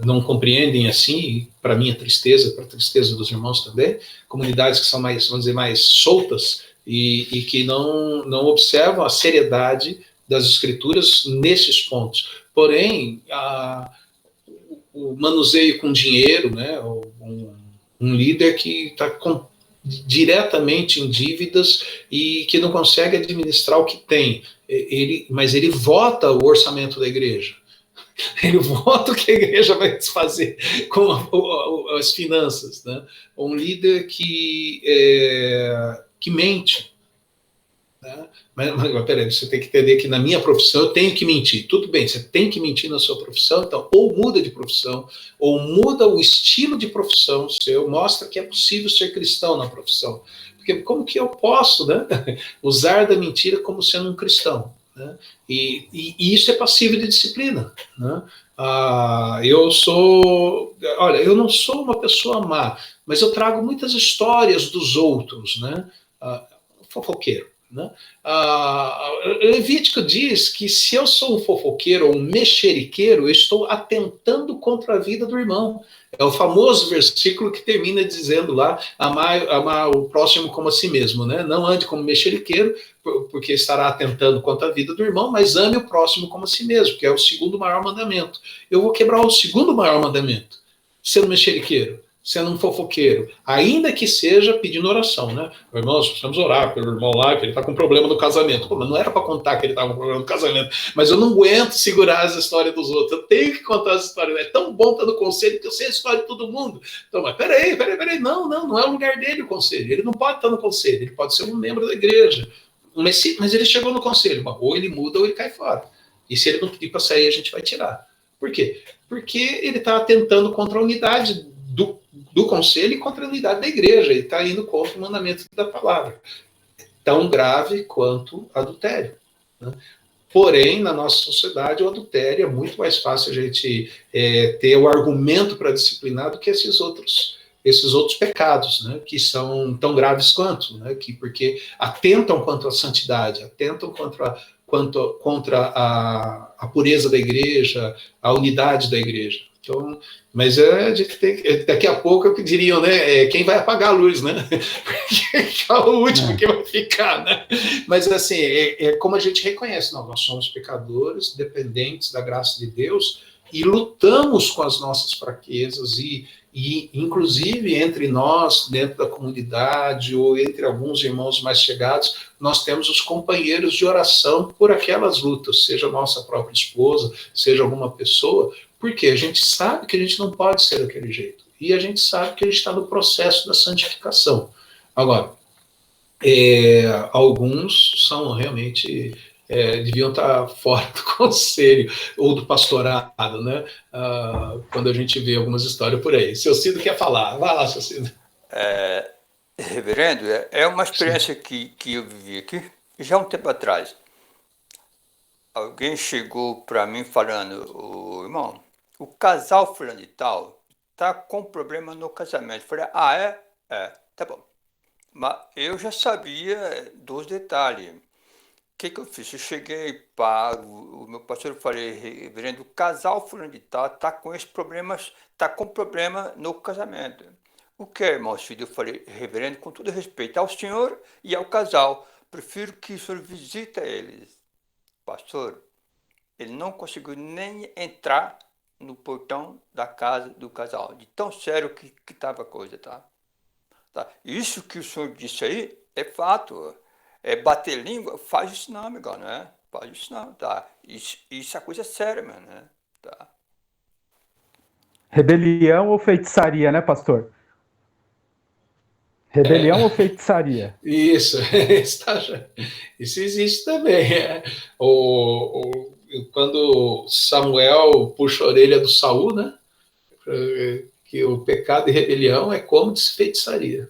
Speaker 1: não compreendem assim, para minha tristeza, para a tristeza dos irmãos também, comunidades que são mais, vamos dizer, mais soltas e que não observam a seriedade das escrituras nesses pontos. Porém, o manuseio com dinheiro, né, um líder que está diretamente em dívidas e que não consegue administrar o que tem, mas ele vota o orçamento da igreja. Ele vota o que a igreja vai fazer com as finanças, né? Um líder que mente, né? Mas peraí, você tem que entender que na minha profissão eu tenho que mentir. Tudo bem, você tem que mentir na sua profissão, então ou muda de profissão, ou muda o estilo de profissão seu, mostra que é possível ser cristão na profissão. Porque como que eu posso, né, usar da mentira como sendo um cristão? Né? E isso é passível de disciplina, né? Eu não sou uma pessoa má, mas eu trago muitas histórias dos outros, né? Fofoqueiro, né? Levítico diz que se eu sou um fofoqueiro ou um mexeriqueiro, eu estou atentando contra a vida do irmão. É o famoso versículo que termina dizendo lá, amar o próximo como a si mesmo, né? Não ande como mexeriqueiro, porque estará atentando contra a vida do irmão, mas ame o próximo como a si mesmo, que é o segundo maior mandamento. Eu vou quebrar o segundo maior mandamento, sendo mexeriqueiro, sendo um fofoqueiro, ainda que seja pedindo oração, né? Irmãos, precisamos orar pelo irmão lá, que ele está com problema no casamento. Pô, mas não era para contar que ele estava com problema no casamento, mas eu não aguento segurar as histórias dos outros, eu tenho que contar as histórias. É tão bom estar no conselho que eu sei a história de todo mundo. Então, mas peraí, não é o lugar dele o conselho, ele não pode estar no conselho, ele pode ser um membro da igreja, mas ele chegou no conselho, ou ele muda ou ele cai fora. E se ele não pedir para sair, a gente vai tirar. Por quê? Porque ele está atentando contra a unidade do conselho e contra a unidade da igreja, e está indo contra o mandamento da palavra. Tão grave quanto adultério, né? Porém, na nossa sociedade, o adultério é muito mais fácil a gente ter o argumento para disciplinar do que esses outros pecados, né, que são tão graves quanto, né, porque atentam contra a santidade, atentam contra a pureza da igreja, a unidade da igreja. Então, mas a gente daqui a pouco é o que diriam, né? Quem vai apagar a luz, né? Porque é o último que vai ficar, né? Mas assim, como a gente reconhece, nós somos pecadores, dependentes da graça de Deus, e lutamos com as nossas fraquezas, e inclusive entre nós, dentro da comunidade, ou entre alguns irmãos mais chegados, nós temos os companheiros de oração por aquelas lutas, seja a nossa própria esposa, seja alguma pessoa, porque a gente sabe que a gente não pode ser daquele jeito, e a gente sabe que a gente está no processo da santificação. Agora, alguns são realmente... deviam estar fora do conselho ou do pastorado, né? Quando a gente vê algumas histórias por aí. Seu Cido quer falar. Vai lá, seu Cido.
Speaker 2: Reverendo, é uma experiência que eu vivi aqui já há um tempo atrás. Alguém chegou para mim falando, irmão, o casal fulano de tal está com problema no casamento. Eu falei, tá bom. Mas eu já sabia dos detalhes. O que eu fiz? Eu cheguei para o meu pastor e falei, reverendo, o casal fulano de tal está com esses problemas, está com problema no casamento. O que é, irmão filho? Eu falei, reverendo, com todo respeito ao senhor e ao casal, prefiro que o senhor visite eles. Pastor, ele não conseguiu nem entrar no portão da casa do casal, de tão sério que estava a coisa, tá? Isso que o senhor disse aí é fato. Bater língua, faz isso não, amigão, né? Faz isso não, tá? Isso é coisa séria, mano, né? Tá.
Speaker 3: Rebelião ou feitiçaria, né, pastor? Rebelião ou feitiçaria?
Speaker 1: Isso existe também. Quando Samuel puxa a orelha do Saul, né? Que o pecado de rebelião é como de feitiçaria.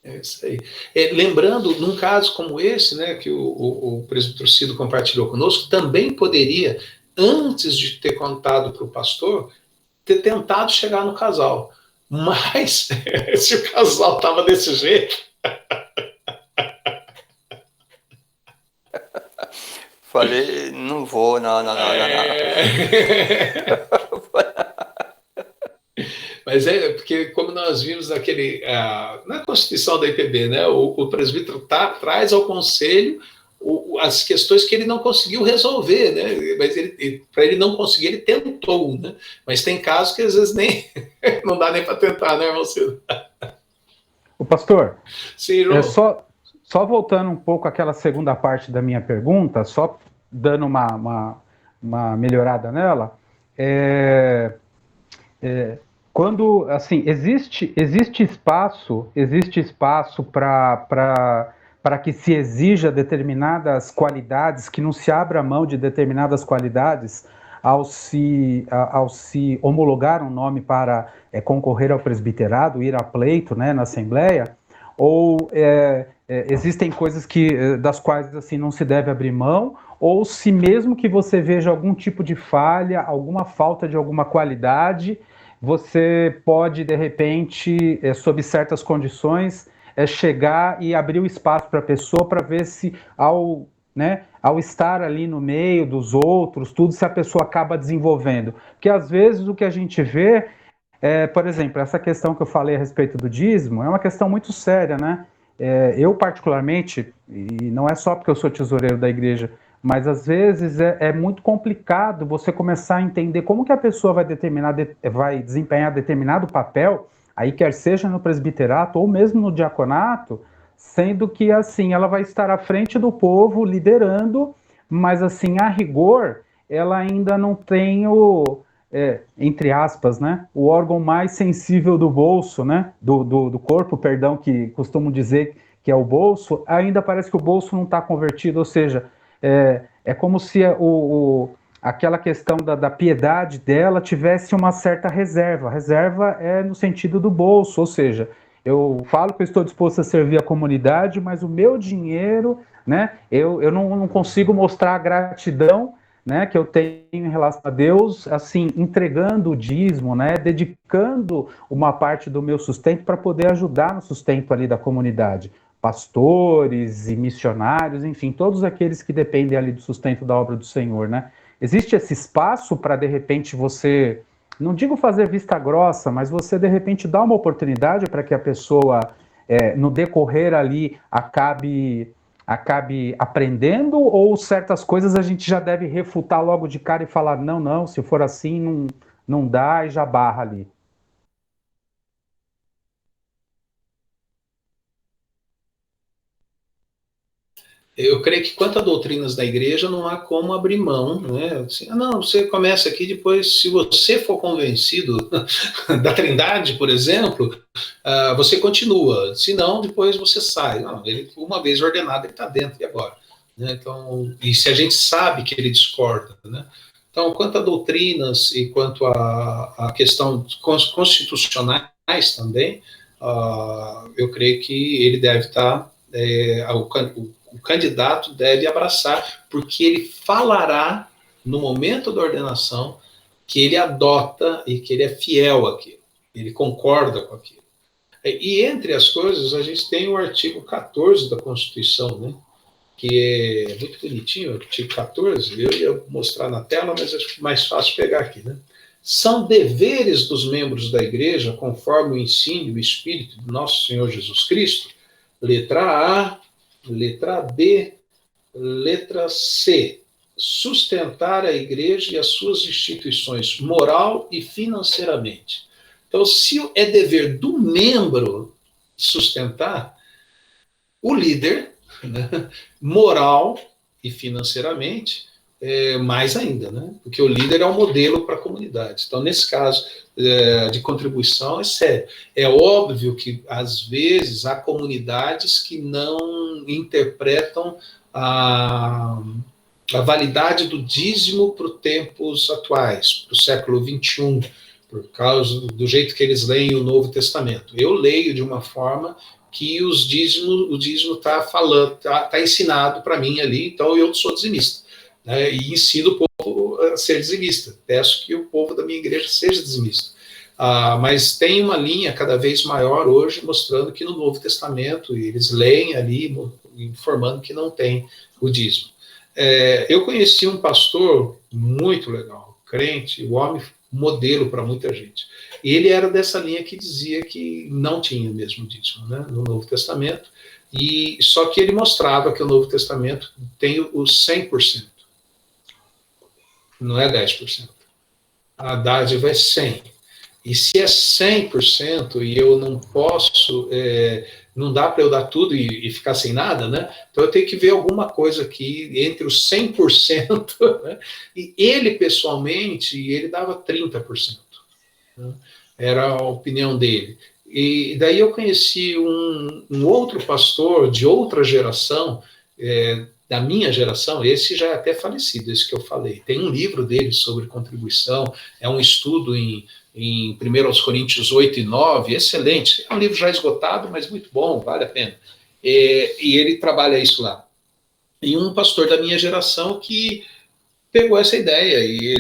Speaker 1: É isso aí. Lembrando, num caso como esse, né, que o presbítero Cido compartilhou conosco, também poderia, antes de ter contado para o pastor, ter tentado chegar no casal. Mas, se o casal estava desse jeito...
Speaker 2: Falei, não vou, não.
Speaker 1: Mas porque, como nós vimos na Constituição da IPB, né, o presbítero traz ao conselho as questões que ele não conseguiu resolver, né, mas para ele não conseguir, ele tentou, né, mas tem casos que às vezes nem não dá nem para tentar, né, irmão Cido?
Speaker 3: O pastor,
Speaker 1: sim,
Speaker 3: só voltando um pouco àquela segunda parte da minha pergunta, só dando uma melhorada nela, quando, assim, existe espaço para que se exija determinadas qualidades, que não se abra mão de determinadas qualidades ao se homologar um nome para concorrer ao presbiterado, ir a pleito, né, na Assembleia, ou existem coisas das quais assim não se deve abrir mão, ou se mesmo que você veja algum tipo de falha, alguma falta de alguma qualidade, você pode, de repente, sob certas condições, chegar e abrir o espaço para a pessoa para ver se, ao estar ali no meio dos outros, tudo, se a pessoa acaba desenvolvendo. Porque, às vezes, o que a gente vê, por exemplo, essa questão que eu falei a respeito do dízimo, é uma questão muito séria, né? Eu, particularmente, e não é só porque eu sou tesoureiro da igreja, mas às vezes é muito complicado você começar a entender como que a pessoa vai desempenhar determinado papel, aí quer seja no presbiterato ou mesmo no diaconato, sendo que assim ela vai estar à frente do povo liderando, mas assim a rigor ela ainda não tem entre aspas, né, o órgão mais sensível do bolso, né, do corpo, perdão, que costumam dizer que é o bolso, ainda parece que o bolso não está convertido, ou seja, é como se aquela questão da piedade dela tivesse uma certa reserva. Reserva é no sentido do bolso, ou seja, eu falo que eu estou disposto a servir a comunidade, mas o meu dinheiro, né, eu não consigo mostrar a gratidão, né, que eu tenho em relação a Deus, assim, entregando o dízimo, né, dedicando uma parte do meu sustento para poder ajudar no sustento ali da comunidade. Pastores e missionários, enfim, todos aqueles que dependem ali do sustento da obra do Senhor, né? Existe esse espaço para, de repente, você, não digo fazer vista grossa, mas você, de repente, dar uma oportunidade para que a pessoa, no decorrer ali, acabe aprendendo, ou certas coisas a gente já deve refutar logo de cara e falar, não, se for assim, não dá, e já barra ali.
Speaker 1: Eu creio que quanto a doutrinas da igreja, não há como abrir mão, né? Assim, não, você começa aqui, depois, se você for convencido da Trindade, por exemplo, você continua. Se não, depois você sai. Não, ele, uma vez ordenado, ele está dentro, e agora? Né? Então, e se a gente sabe que ele discorda, né? Então, quanto a doutrinas e quanto a questão constitucionais também, eu creio que ele deve estar, o candidato deve abraçar, porque ele falará no momento da ordenação que ele adota e que ele é fiel àquilo, ele concorda com aquilo. E entre as coisas, a gente tem o artigo 14 da Constituição, né? Que é muito bonitinho, o artigo 14, eu ia mostrar na tela, mas acho mais fácil pegar aqui, né? São deveres dos membros da igreja, conforme o ensino e o espírito do nosso Senhor Jesus Cristo, letra A, letra B, letra C, sustentar a igreja e as suas instituições moral e financeiramente. Então, se é dever do membro sustentar, o líder, né, moral e financeiramente, mais ainda, né? Porque o líder é um modelo para a comunidade. Então, nesse caso de contribuição, é sério. É óbvio que, às vezes, há comunidades que não interpretam a validade do dízimo para os tempos atuais, para o século XXI, por causa do jeito que eles leem o Novo Testamento. Eu leio de uma forma que o dízimo está falando, está ensinado para mim ali, então eu sou dizimista, né, e ensino o povo a ser dizimista. Peço que o povo da minha igreja seja dizimista. Mas tem uma linha cada vez maior hoje mostrando que no Novo Testamento eles leem ali, informando que não tem o dízimo. Eu conheci um pastor muito legal, crente, o homem modelo para muita gente. E ele era dessa linha que dizia que não tinha mesmo dízimo, né, no Novo Testamento, e só que ele mostrava que o Novo Testamento tem o 100%, não é 10%. A dádiva é 100%. E se é 100% e eu não posso, não dá para eu dar tudo e ficar sem nada, né? Então eu tenho que ver alguma coisa aqui entre os 100%, né? E ele, pessoalmente, ele dava 30%. Né? Era a opinião dele. E daí eu conheci um outro pastor de outra geração, da minha geração, esse já é até falecido, esse que eu falei. Tem um livro dele sobre contribuição, é um estudo em 1 Coríntios 8 e 9, excelente. É um livro já esgotado, mas muito bom, vale a pena. E ele trabalha isso lá. E um pastor da minha geração que pegou essa ideia, e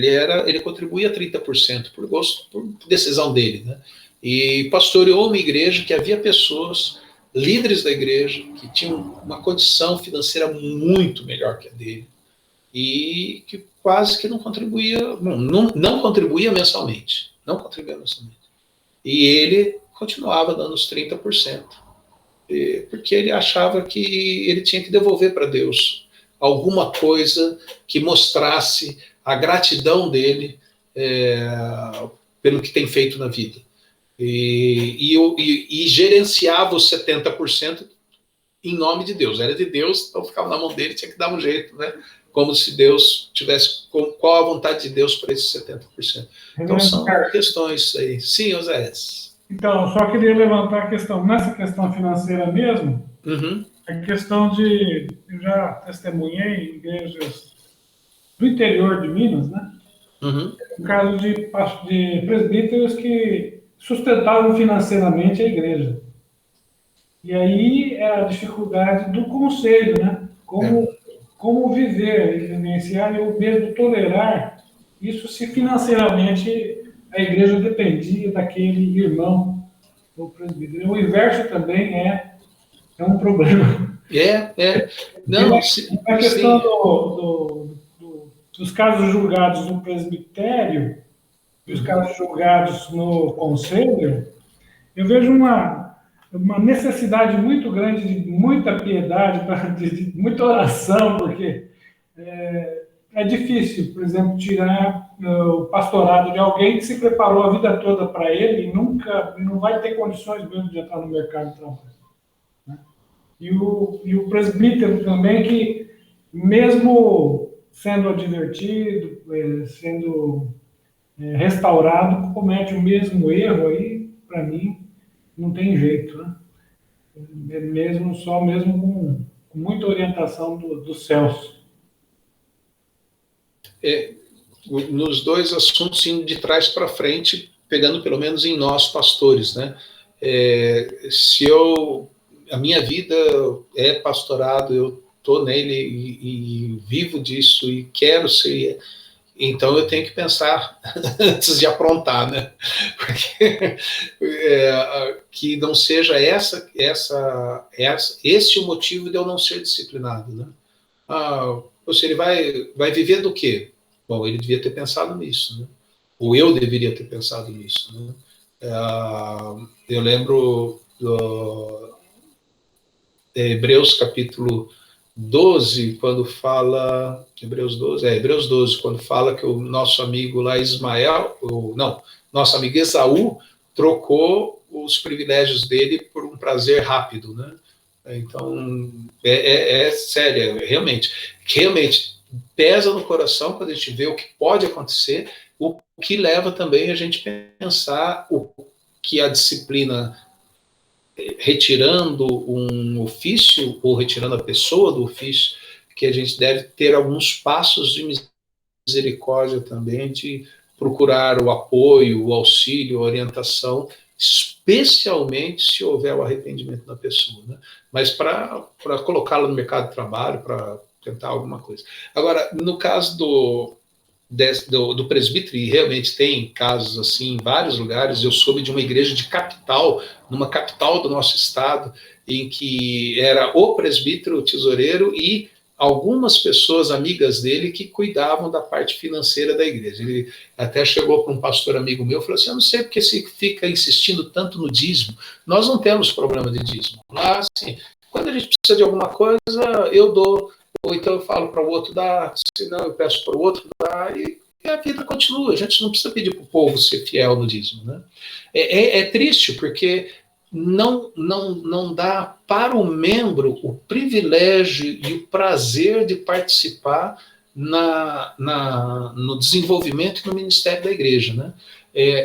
Speaker 1: ele contribuía 30% por gosto, por decisão dele, né? E pastoreou uma igreja que havia pessoas, líderes da igreja, que tinham uma condição financeira muito melhor que a dele, e que quase que não contribuía, não contribuía mensalmente. Não contribuía mensalmente. E ele continuava dando os 30%, porque ele achava que ele tinha que devolver para Deus alguma coisa que mostrasse a gratidão dele pelo que tem feito na vida. E gerenciava os 70% em nome de Deus. Era de Deus, então ficava na mão dele, tinha que dar um jeito, né? Como se Deus tivesse, qual a vontade de Deus para esses 70%. Então são questões aí. Sim, Oséias.
Speaker 5: Então, só queria levantar a questão, nessa questão financeira mesmo, a questão de, eu já testemunhei em igrejas do interior de Minas, né?
Speaker 1: Uhum.
Speaker 5: Um caso de presbíteros que sustentavam financeiramente a igreja. E aí é a dificuldade do conselho, né? Como viver e vivenciar e o mesmo tolerar isso se financeiramente a igreja dependia daquele irmão ou presbítero. O inverso também é um problema.
Speaker 1: Não,
Speaker 5: A questão
Speaker 1: sim.
Speaker 5: dos casos julgados no presbitério e os casos julgados no conselho, eu vejo uma necessidade muito grande de muita piedade, de muita oração, porque é difícil, por exemplo, tirar o pastorado de alguém que se preparou a vida toda para ele e nunca não vai ter condições mesmo de entrar no mercado de trabalho. Né? E o presbítero também, que mesmo sendo advertido, sendo restaurado, comete o mesmo erro aí, para mim, não tem jeito, né? Mesmo com muita orientação dos céus.
Speaker 1: Nos dois assuntos, indo de trás para frente, pegando pelo menos em nós, pastores, né? A minha vida é pastorado, eu estou nele e vivo disso e quero ser. Então eu tenho que pensar antes de aprontar, né? Porque que não seja esse o motivo de eu não ser disciplinado, né? Ele vai viver do quê? Bom, ele devia ter pensado nisso, né? Ou eu deveria ter pensado nisso, né? Eu lembro do Hebreus capítulo 12, quando fala. Hebreus 12, quando fala que o nosso amigo lá Ismael, nosso amigo Esaú, trocou os privilégios dele por um prazer rápido, né? Então, é sério, realmente pesa no coração quando a gente vê o que pode acontecer, o que leva também a gente pensar o que a disciplina, retirando um ofício ou retirando a pessoa do ofício, que a gente deve ter alguns passos de misericórdia também, de procurar o apoio, o auxílio, a orientação, especialmente se houver o arrependimento da pessoa, né? Mas para colocá-la no mercado de trabalho, para tentar alguma coisa. Agora, no caso do presbítero, e realmente tem casos assim em vários lugares. Eu soube de uma igreja de capital, numa capital do nosso estado, em que era o presbítero, o tesoureiro e algumas pessoas amigas dele que cuidavam da parte financeira da igreja. Ele até chegou para um pastor amigo meu e falou assim: eu não sei porque se fica insistindo tanto no dízimo, nós não temos problema de dízimo. Lá, assim, quando a gente precisa de alguma coisa, eu dou, ou então eu falo para o outro dar, se não eu peço para o outro dar, e a vida continua. A gente não precisa pedir para o povo ser fiel no dízimo, né? É triste, porque não dá para o membro o privilégio e o prazer de participar no desenvolvimento e no ministério da igreja, né?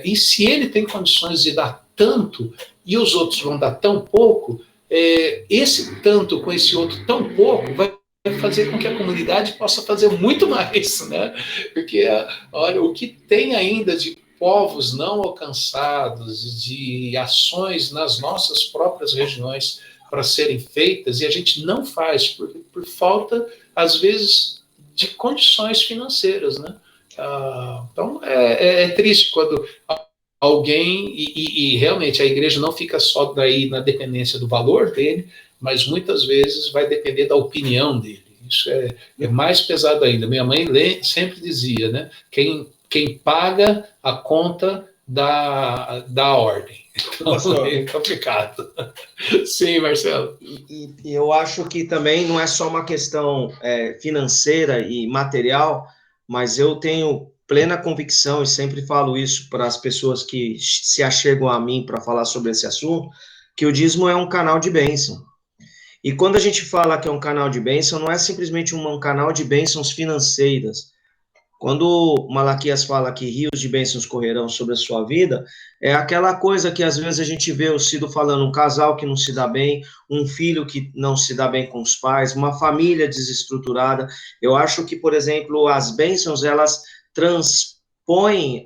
Speaker 1: E se ele tem condições de dar tanto e os outros vão dar tão pouco, esse tanto com esse outro tão pouco vai fazer com que a comunidade possa fazer muito mais, né? Porque, olha, o que tem ainda de povos não alcançados, de ações nas nossas próprias regiões para serem feitas, e a gente não faz por falta, às vezes, de condições financeiras, né? Então, é triste quando alguém, e realmente a igreja não fica só daí na dependência do valor dele, mas muitas vezes vai depender da opinião dele. Isso é mais pesado ainda. Minha mãe sempre dizia, né? Quem paga a conta da ordem. Então, é complicado. Sim, Marcelo.
Speaker 4: E eu acho que também não é só uma questão financeira e material, mas eu tenho plena convicção, e sempre falo isso para as pessoas que se achegam a mim para falar sobre esse assunto, que o dízimo é um canal de bênção. E quando a gente fala que é um canal de bênção, não é simplesmente um canal de bênçãos financeiras, Quando Malaquias fala que rios de bênçãos correrão sobre a sua vida, é aquela coisa que às vezes a gente vê o Cido falando, um casal que não se dá bem, um filho que não se dá bem com os pais, uma família desestruturada. Eu acho que, por exemplo, as bênçãos, elas transpõem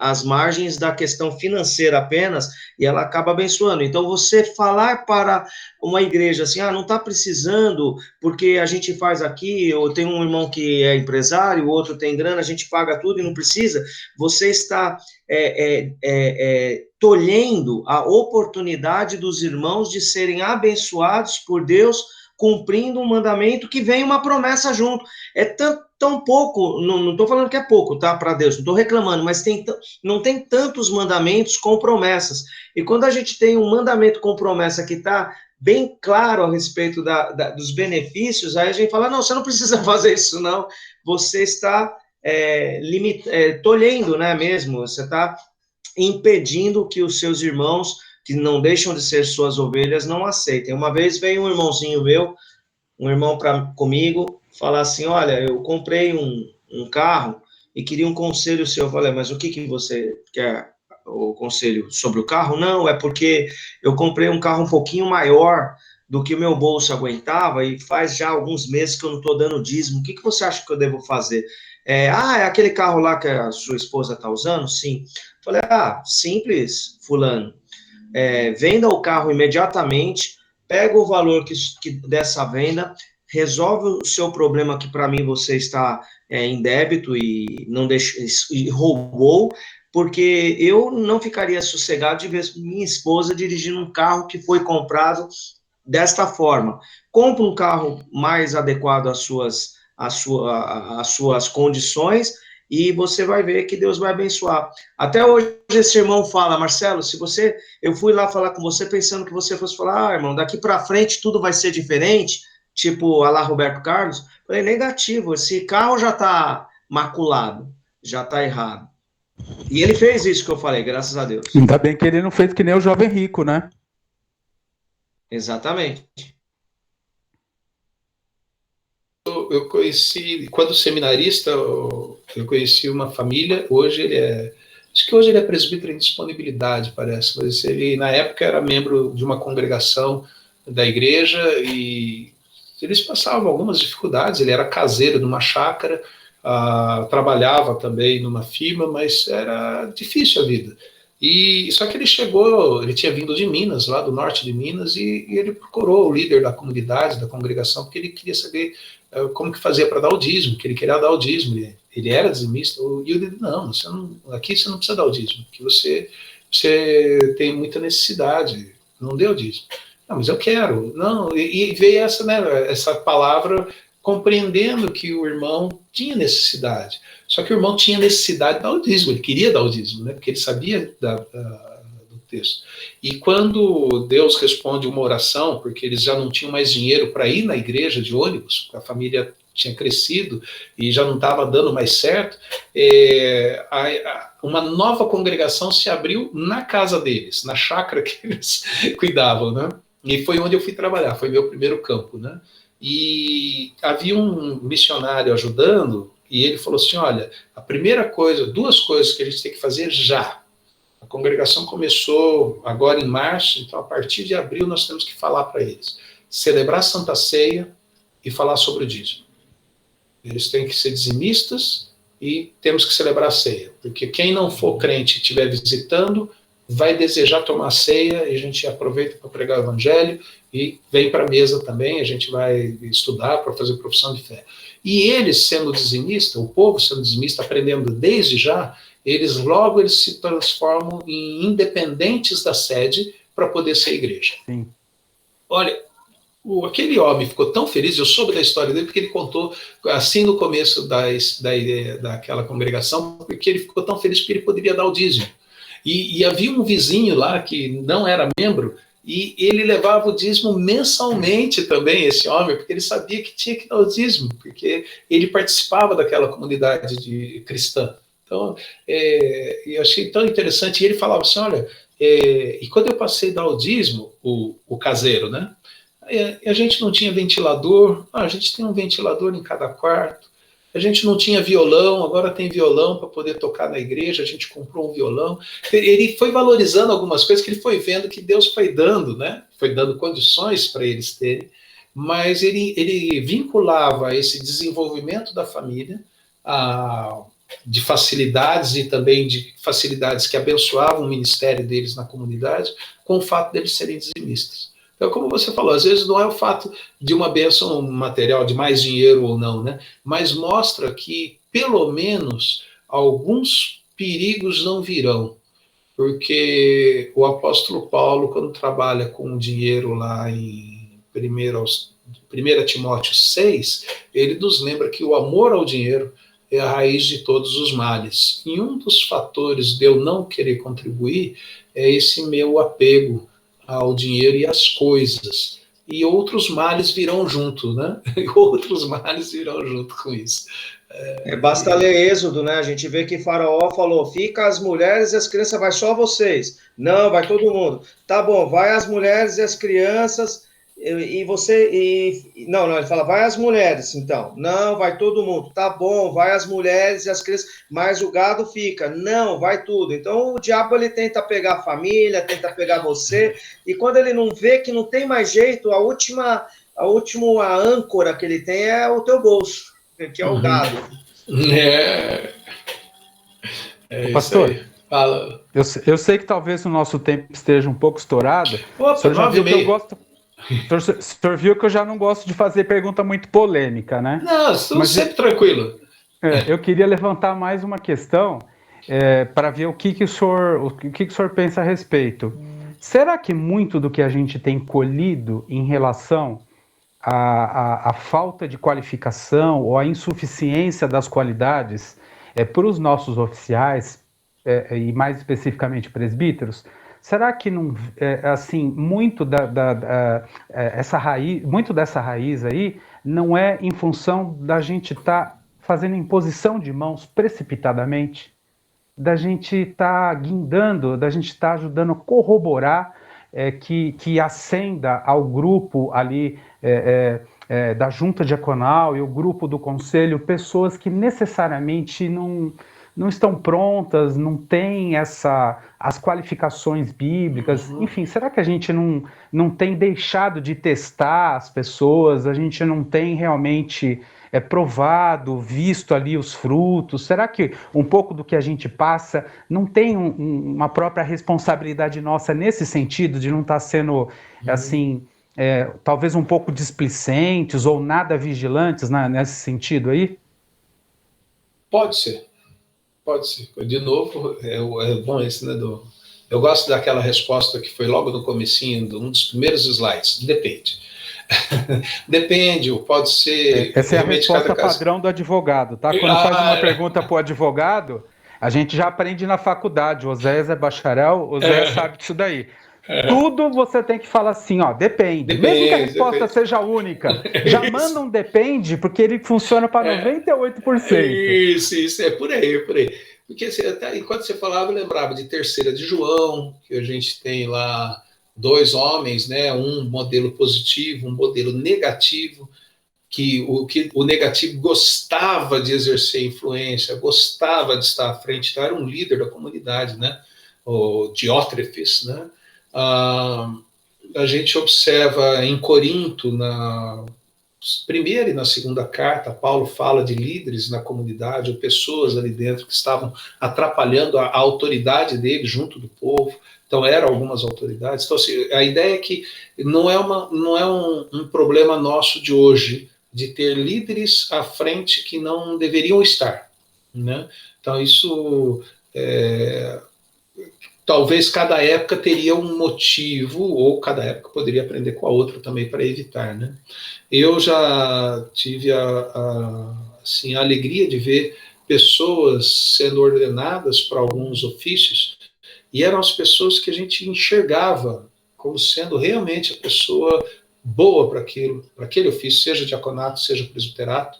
Speaker 4: as margens da questão financeira apenas, e ela acaba abençoando. Então, você falar para uma igreja assim, não está precisando, porque a gente faz aqui, eu tenho um irmão que é empresário, o outro tem grana, a gente paga tudo e não precisa, você está tolhendo a oportunidade dos irmãos de serem abençoados por Deus, cumprindo um mandamento que vem uma promessa junto. É tão pouco, não estou falando que é pouco, tá, para Deus, não estou reclamando, mas não tem tantos mandamentos com promessas. E quando a gente tem um mandamento com promessa que está bem claro a respeito dos benefícios, aí a gente fala, não, você não precisa fazer isso, não. Você está tolhendo, né, mesmo, você está impedindo que os seus irmãos, que não deixam de ser suas ovelhas, não aceitem. Uma vez veio um irmãozinho meu, um irmão comigo, falar assim, olha, eu comprei um carro e queria um conselho seu. Eu falei, mas o que você quer? O conselho sobre o carro? Não, é porque eu comprei um carro um pouquinho maior do que o meu bolso aguentava e faz já alguns meses que eu não estou dando dízimo. O que você acha que eu devo fazer? É aquele carro lá que a sua esposa está usando? Sim. Falei, simples, fulano. Venda o carro imediatamente, pega o valor dessa venda, resolve o seu problema que para mim você está em débito e não e roubou, porque eu não ficaria sossegado de ver minha esposa dirigindo um carro que foi comprado desta forma. Compre um carro mais adequado às suas condições e você vai ver que Deus vai abençoar. Até hoje esse irmão fala, Marcelo, eu fui lá falar com você pensando que você fosse falar, irmão, daqui para frente tudo vai ser diferente, tipo, a lá Roberto Carlos. Falei, negativo, esse carro já está maculado, já está errado. E ele fez isso que eu falei, graças a Deus.
Speaker 3: Ainda bem que ele não fez que nem o jovem rico, né?
Speaker 4: Exatamente.
Speaker 1: Eu conheci, quando seminarista, eu conheci uma família, acho que hoje ele é presbítero em disponibilidade, parece, mas ele, na época, era membro de uma congregação da igreja e eles passavam algumas dificuldades, ele era caseiro de uma chácara, trabalhava também numa firma, mas era difícil a vida. Só que ele tinha vindo de Minas, lá do norte de Minas, e ele procurou o líder da comunidade, da congregação, porque ele queria saber como que fazia para dar o dízimo, que ele queria dar o dízimo. Ele era dizimista, e eu disse, não, aqui você não precisa dar o dízimo, porque você tem muita necessidade, não dê o dízimo. Não, mas eu quero. Não, e veio essa palavra compreendendo que o irmão tinha necessidade. Só que o irmão tinha necessidade de dar o dízimo, ele queria dar o dízimo, né, porque ele sabia do texto. E quando Deus responde uma oração, porque eles já não tinham mais dinheiro para ir na igreja de ônibus, a família tinha crescido e já não estava dando mais certo, uma nova congregação se abriu na casa deles, na chácara que eles cuidavam, né? E foi onde eu fui trabalhar, foi meu primeiro campo, né? E havia um missionário ajudando, e ele falou assim, olha, duas coisas que a gente tem que fazer já. A congregação começou agora em março, então a partir de abril nós temos que falar para eles. Celebrar a Santa Ceia e falar sobre o dízimo. Eles têm que ser dizimistas e temos que celebrar a ceia. Porque quem não for crente e estiver visitando, vai desejar tomar ceia, e a gente aproveita para pregar o evangelho, e vem para a mesa também, a gente vai estudar para fazer profissão de fé. E eles, sendo dizimista, o povo sendo dizimista, aprendendo desde já, eles se transformam em independentes da sede para poder ser igreja.
Speaker 3: Sim.
Speaker 1: Olha, aquele homem ficou tão feliz, eu soube da história dele, porque ele contou assim no começo daquela congregação, porque ele ficou tão feliz porque ele poderia dar o dízimo. E havia um vizinho lá que não era membro, e ele levava o dízimo mensalmente também, esse homem, porque ele sabia que tinha que dar o dízimo, porque ele participava daquela comunidade cristã. Então, eu achei tão interessante, e ele falava assim, olha, e quando eu passei a dar o dízimo, o caseiro, né, a gente não tinha ventilador, a gente tem um ventilador em cada quarto, a gente não tinha violão, agora tem violão para poder tocar na igreja, a gente comprou um violão. Ele foi valorizando algumas coisas que ele foi vendo que Deus foi dando, né? Foi dando condições para eles terem, mas ele vinculava esse desenvolvimento da família de facilidades e também de facilidades que abençoavam o ministério deles na comunidade, com o fato deles serem dizimistas. Então, como você falou, às vezes não é o fato de uma bênção material, de mais dinheiro ou não, né? Mas mostra que, pelo menos, alguns perigos não virão, porque o apóstolo Paulo, quando trabalha com o dinheiro lá em 1 Timóteo 6, ele nos lembra que o amor ao dinheiro é a raiz de todos os males. E um dos fatores de eu não querer contribuir é esse meu apego ao dinheiro e às coisas. E outros males virão junto, né? E outros males virão junto com isso.
Speaker 4: Basta ler Êxodo, né? A gente vê que Faraó falou, fica as mulheres e as crianças, vai só vocês. Não, vai todo mundo. Tá bom, vai as mulheres e as crianças, Não, ele fala, vai as mulheres, então. Não, vai todo mundo. Tá bom, vai as mulheres e as crianças, mas o gado fica. Não, vai tudo. Então, o diabo, ele tenta pegar a família, tenta pegar você, e quando ele não vê que não tem mais jeito, a última âncora que ele tem é o teu bolso, que é o gado.
Speaker 3: Pastor,
Speaker 1: isso aí. Fala.
Speaker 3: Eu sei que talvez o nosso tempo esteja um pouco estourado.
Speaker 1: Opa,
Speaker 3: o senhor já viu que eu gosto... O senhor viu que eu já não gosto de fazer pergunta muito polêmica, né?
Speaker 1: Não, estou sempre tranquilo.
Speaker 3: Eu queria levantar mais uma questão para ver o que o senhor pensa a respeito. Será que muito do que a gente tem colhido em relação à falta de qualificação ou à insuficiência das qualidades para os nossos oficiais, e mais especificamente presbíteros, será que não, assim, muito dessa raiz aí não é em função da gente estar fazendo imposição de mãos precipitadamente, da gente estar guindando, da gente estar ajudando a corroborar que ascenda ao grupo ali da junta diaconal e o grupo do conselho pessoas que necessariamente não estão prontas, não têm as qualificações bíblicas, enfim, será que a gente não tem deixado de testar as pessoas, a gente não tem realmente provado, visto ali os frutos, será que um pouco do que a gente passa não tem uma própria responsabilidade nossa nesse sentido, de não estar sendo, assim, talvez um pouco displicentes ou nada vigilantes nesse sentido aí?
Speaker 1: Pode ser. Pode ser. De novo, é bom esse, né? Eu gosto daquela resposta que foi logo no comecinho, um dos primeiros slides. Depende. Depende, pode ser...
Speaker 3: Essa é a resposta padrão do advogado, tá? Quando faz uma pergunta para o advogado, a gente já aprende na faculdade. Oséias é bacharel, Oséias sabe disso daí. Tudo você tem que falar assim, ó, depende. Mesmo que a resposta seja única. Já manda um depende, porque ele funciona para 98%.
Speaker 1: Isso, é por aí. Porque até enquanto você falava, eu lembrava de Terceira de João, que a gente tem lá 2 homens, né? Um modelo positivo, um modelo negativo, que o negativo gostava de exercer influência, gostava de estar à frente, então era um líder da comunidade, né? O Diótrefes, né? A gente observa em Corinto, na primeira e na segunda carta, Paulo fala de líderes na comunidade, ou pessoas ali dentro que estavam atrapalhando a autoridade dele junto do povo. Então, eram algumas autoridades. Então, assim, a ideia é que não é um problema nosso de hoje, de ter líderes à frente que não deveriam estar, né? Então, isso... talvez cada época teria um motivo, ou cada época poderia aprender com a outra também para evitar, né? Eu já tive assim, a alegria de ver pessoas sendo ordenadas para alguns ofícios, e eram as pessoas que a gente enxergava como sendo realmente a pessoa boa para aquele ofício, seja diaconato, seja presbiterato.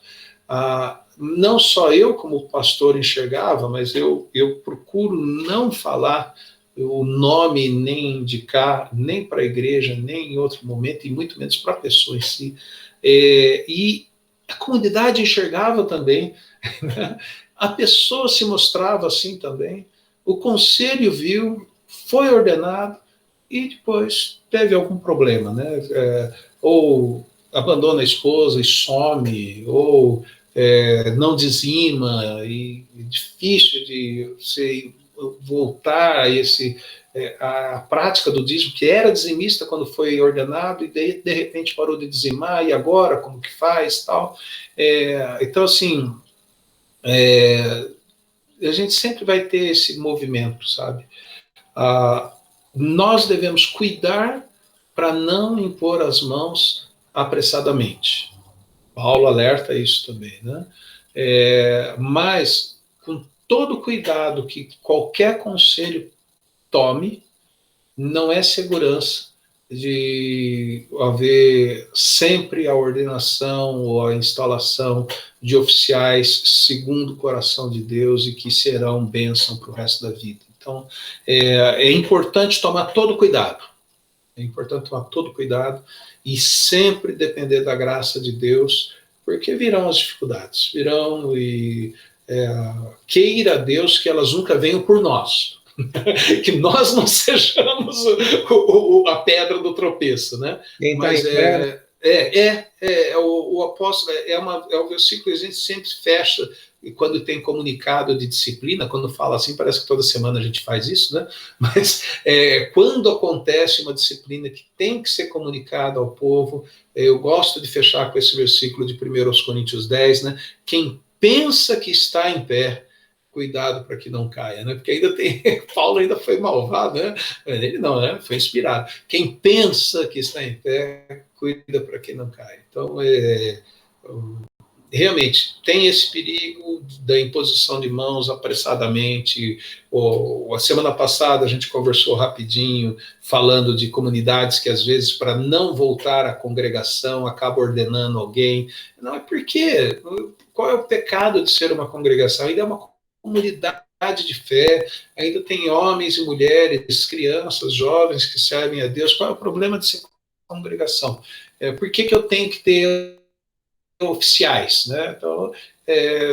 Speaker 1: Não só eu, como pastor, enxergava, mas eu procuro não falar o nome, nem indicar, nem para a igreja, nem em outro momento, e muito menos para a pessoa em si. E A comunidade enxergava também, né? A pessoa se mostrava assim também, o conselho viu, foi ordenado e depois teve algum problema, né? Ou abandona a esposa e some, ou não dizima, e é difícil de você voltar a a prática do dízimo, que era dizimista quando foi ordenado, e de repente parou de dizimar, e agora como que faz, tal. Então, assim, a gente sempre vai ter esse movimento, sabe? Nós devemos cuidar para não impor as mãos apressadamente. Paulo alerta isso também, né? Mas com todo o cuidado que qualquer conselho tome, não é segurança de haver sempre a ordenação ou a instalação de oficiais segundo o coração de Deus e que serão bênção para o resto da vida. Então, é importante tomar todo cuidado. É importante tomar todo cuidado e sempre depender da graça de Deus, porque virão as dificuldades, virão e queira Deus que elas nunca venham por nós. Que nós não sejamos a pedra do tropeço, né? Mas o apóstolo é um versículo que a gente sempre fecha, e quando tem comunicado de disciplina, quando fala assim, parece que toda semana a gente faz isso, né? Mas quando acontece uma disciplina que tem que ser comunicada ao povo, eu gosto de fechar com esse versículo de 1 Coríntios 10, né? Quem pensa que está em pé, cuidado para que não caia, né? Porque ainda tem, Paulo ainda foi malvado, né? Ele não, né? Foi inspirado. Quem pensa que está em pé, cuida para que não caia. Então, realmente, tem esse perigo da imposição de mãos apressadamente. A semana passada a gente conversou rapidinho, falando de comunidades que às vezes, para não voltar à congregação, acaba ordenando alguém. Não, é porque, qual é o pecado de ser uma congregação? Ainda é uma comunidade de fé, ainda tem homens e mulheres, crianças, jovens que servem a Deus. Qual é o problema de ser congregação? Por que eu tenho que ter oficiais, né? Então,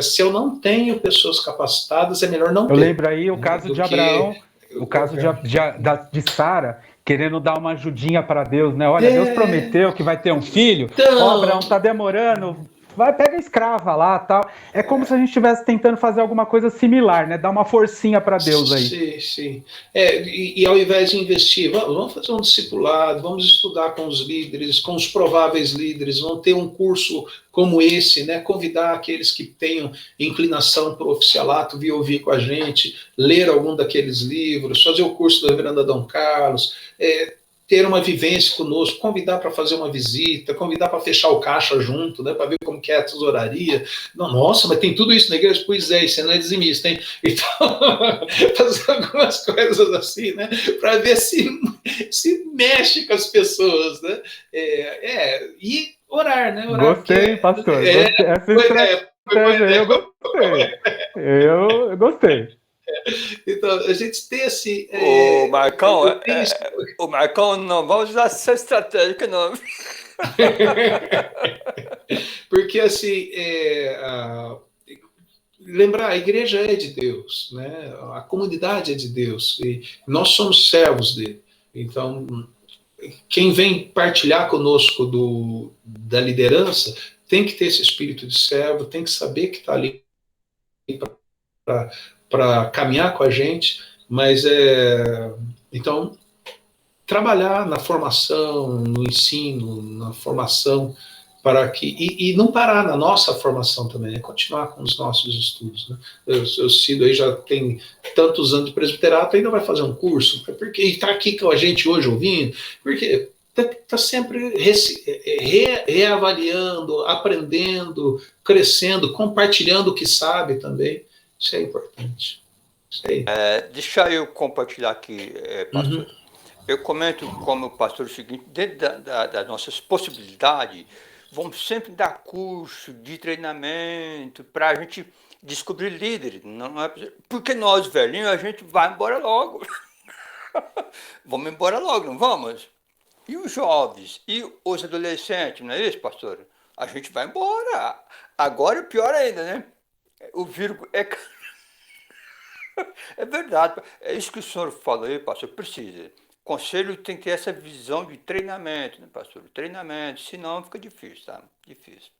Speaker 1: se eu não tenho pessoas capacitadas, é melhor não ter.
Speaker 3: Eu lembro aí o caso de Abraão, o caso de Sara, querendo dar uma ajudinha para Deus, né? Olha, Deus prometeu que vai ter um filho, então, Abraão, tá demorando, pega a escrava lá, tal. É como se a gente estivesse tentando fazer alguma coisa similar, né? Dar uma forcinha para Deus aí.
Speaker 1: Sim, sim. E ao invés de investir, vamos fazer um discipulado, vamos estudar com os líderes, com os prováveis líderes, vamos ter um curso como esse, né? Convidar aqueles que tenham inclinação para o oficialato, vir ouvir com a gente, ler algum daqueles livros, fazer o curso da Reverenda Dom Carlos, ter uma vivência conosco, convidar para fazer uma visita, convidar para fechar o caixa junto, né, para ver como que é a tesouraria. Não, nossa, mas tem tudo isso na igreja? Pois é, você não é dizimista, hein? Então, fazer algumas coisas assim, né, para ver se mexe com as pessoas, né? E orar, né? Orar,
Speaker 3: gostei, pastor. Essa estratégia eu gostei. Eu gostei.
Speaker 1: Então, a gente tem esse...
Speaker 2: O Marcão, não vamos usar essa estratégia, não.
Speaker 1: Porque, assim, lembrar, a igreja é de Deus, né? A comunidade é de Deus, e nós somos servos dele. Então, quem vem partilhar conosco da liderança tem que ter esse espírito de servo, tem que saber que está ali para caminhar com a gente, mas então trabalhar na formação, no ensino, na formação, para que e não parar na nossa formação também, continuar com os nossos estudos, né? Eu Cido aí já tem tantos anos de presbiterato, ainda vai fazer um curso, porque está aqui com a gente hoje ouvindo, porque está sempre reavaliando, aprendendo, crescendo, compartilhando o que sabe também. Isso é importante.
Speaker 2: Deixa eu compartilhar aqui, pastor. Uhum. Eu comento como pastor o seguinte: dentro das nossas possibilidades, vamos sempre dar curso de treinamento para a gente descobrir líderes. Não é porque nós, velhinhos, a gente vai embora logo. Vamos embora logo, não vamos? E os jovens? E os adolescentes, não é isso, pastor? a gente vai embora. Agora é pior ainda, né? O vírus é... É verdade. É isso que o senhor falou aí, pastor, precisa. O conselho tem que ter essa visão de treinamento, né, pastor? Treinamento, senão fica difícil, tá? Difícil.